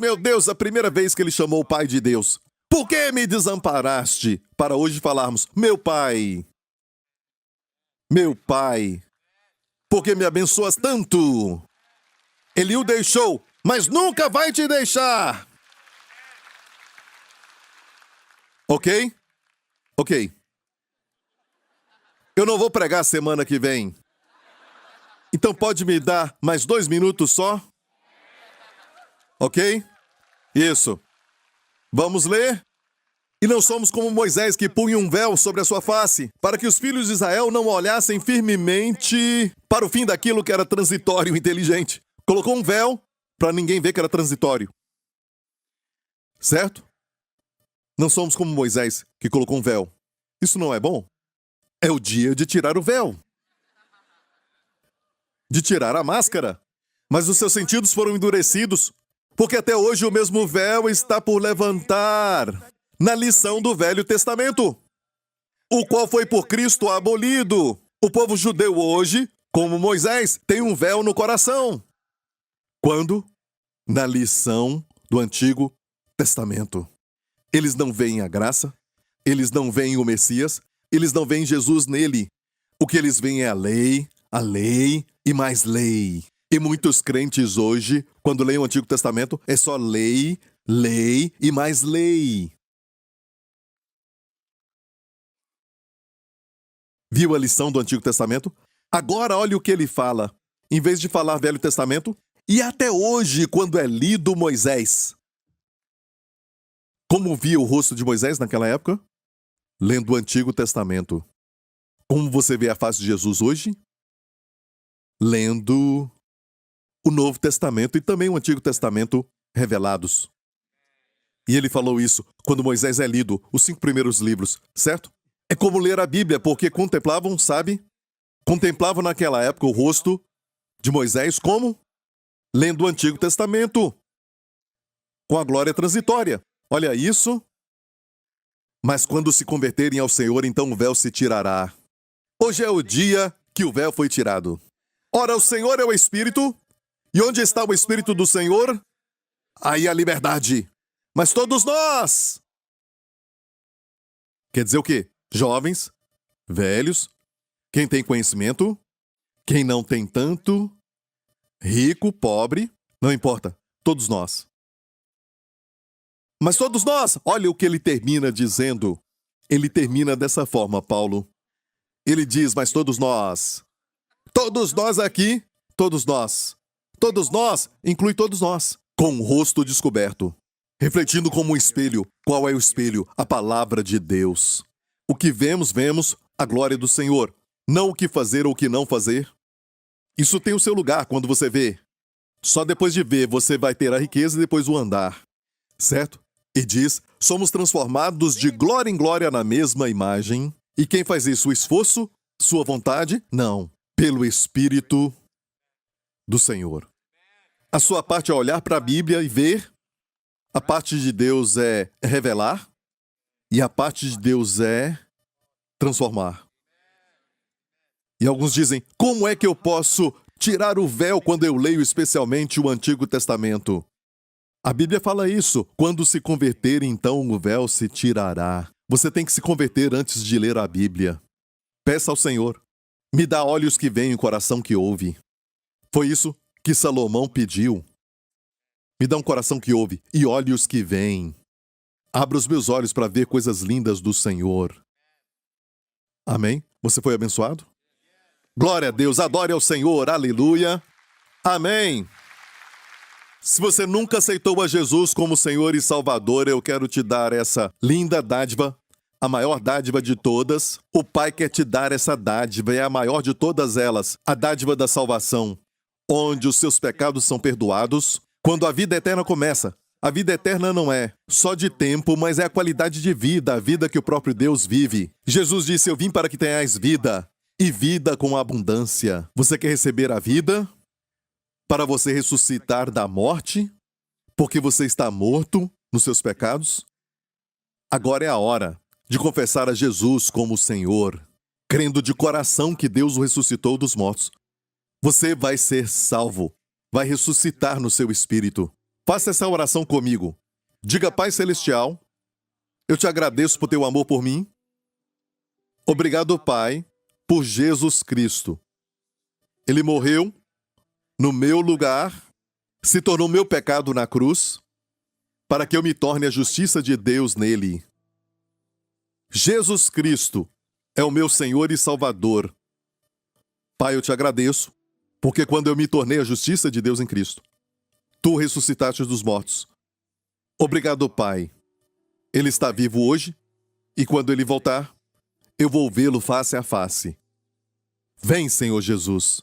a primeira vez que ele chamou o Pai de Deus. Por que me desamparaste? Para hoje falarmos, meu Pai, por que me abençoas tanto? Ele o deixou, mas nunca vai te deixar. Ok? Ok. Eu não vou pregar semana que vem. Então pode me dar mais 2 minutos só? Ok? Isso. Vamos ler? E não somos como Moisés que punha um véu sobre a sua face, para que os filhos de Israel não olhassem firmemente para o fim daquilo que era transitório e inteligente. Colocou um véu para ninguém ver que era transitório. Certo? Não somos como Moisés que colocou um véu. Isso não é bom? É o dia de tirar o véu. De tirar a máscara. Mas os seus sentidos foram endurecidos. Porque até hoje o mesmo véu está por levantar na lição do Velho Testamento, o qual foi por Cristo abolido. O povo judeu hoje, como Moisés, tem um véu no coração. Quando? Na lição do Antigo Testamento. Eles não veem a graça, eles não veem o Messias, eles não veem Jesus nele. O que eles veem é a lei e mais lei. E muitos crentes hoje, quando leem o Antigo Testamento, é só lei, lei e mais lei. Viu a lição do Antigo Testamento? Agora olha o que ele fala. Em vez de falar Velho Testamento, e até hoje, quando é lido Moisés. Como via o rosto de Moisés naquela época? Lendo o Antigo Testamento. Como você vê a face de Jesus hoje? Lendo o Novo Testamento e também o Antigo Testamento revelados. E ele falou isso quando Moisés é lido, os 5 primeiros livros, certo? É como ler a Bíblia, porque contemplavam, sabe? Contemplavam naquela época o rosto de Moisés como? Lendo o Antigo Testamento. Com a glória transitória. Olha isso. Mas quando se converterem ao Senhor, então o véu se tirará. Hoje é o dia que o véu foi tirado. Ora, o Senhor é o Espírito. E onde está o Espírito do Senhor? Aí a liberdade. Mas todos nós. Quer dizer o quê? Jovens, velhos, quem tem conhecimento, quem não tem tanto, rico, pobre, não importa, todos nós. Mas todos nós, olha o que ele termina dizendo. Ele termina dessa forma, Paulo. Ele diz, mas todos nós aqui, todos nós, inclui todos nós, com o rosto descoberto, refletindo como um espelho. Qual é o espelho? A palavra de Deus. O que vemos, vemos a glória do Senhor, não o que fazer ou o que não fazer. Isso tem o seu lugar quando você vê. Só depois de ver você vai ter a riqueza e depois o andar, certo? E diz, somos transformados de glória em glória na mesma imagem. E quem faz isso? O esforço? Sua vontade? Não. Pelo Espírito do Senhor. A sua parte é olhar para a Bíblia e ver. A parte de Deus é revelar. E a parte de Deus é transformar. E alguns dizem, como é que eu posso tirar o véu quando eu leio especialmente o Antigo Testamento? A Bíblia fala isso. Quando se converter, então o véu se tirará. Você tem que se converter antes de ler a Bíblia. Peça ao Senhor. Me dá olhos que veem e coração que ouve. Foi isso que Salomão pediu. Me dá um coração que ouve e olhos que veem. Abra os meus olhos para ver coisas lindas do Senhor. Amém? Você foi abençoado? Glória a Deus, adore ao Senhor, aleluia. Amém. Se você nunca aceitou a Jesus como Senhor e Salvador, eu quero te dar essa linda dádiva, a maior dádiva de todas. O Pai quer te dar essa dádiva, é a maior de todas elas, a dádiva da salvação, onde os seus pecados são perdoados, quando a vida eterna começa. A vida eterna não é só de tempo, mas é a qualidade de vida, a vida que o próprio Deus vive. Jesus disse, eu vim para que tenhais vida, e vida com abundância. Você quer receber a vida? Para você ressuscitar da morte? Porque você está morto nos seus pecados? Agora é a hora de confessar a Jesus como Senhor, crendo de coração que Deus o ressuscitou dos mortos. Você vai ser salvo, vai ressuscitar no seu espírito. Faça essa oração comigo. Diga, Pai Celestial, eu te agradeço por teu amor por mim. Obrigado, Pai, por Jesus Cristo. Ele morreu no meu lugar, se tornou meu pecado na cruz, para que eu me torne a justiça de Deus nele. Jesus Cristo é o meu Senhor e Salvador. Pai, eu te agradeço, porque quando eu me tornei a justiça de Deus em Cristo, tu ressuscitaste dos mortos. Obrigado, Pai. Ele está vivo hoje, e quando ele voltar, eu vou vê-lo face a face. Vem, Senhor Jesus.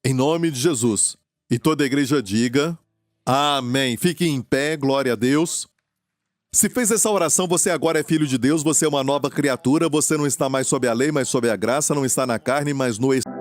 Em nome de Jesus. E toda a igreja diga, amém. Fique em pé, glória a Deus. Se fez essa oração, você agora é filho de Deus, você é uma nova criatura, você não está mais sob a lei, mas sob a graça, não está na carne, mas no Espírito.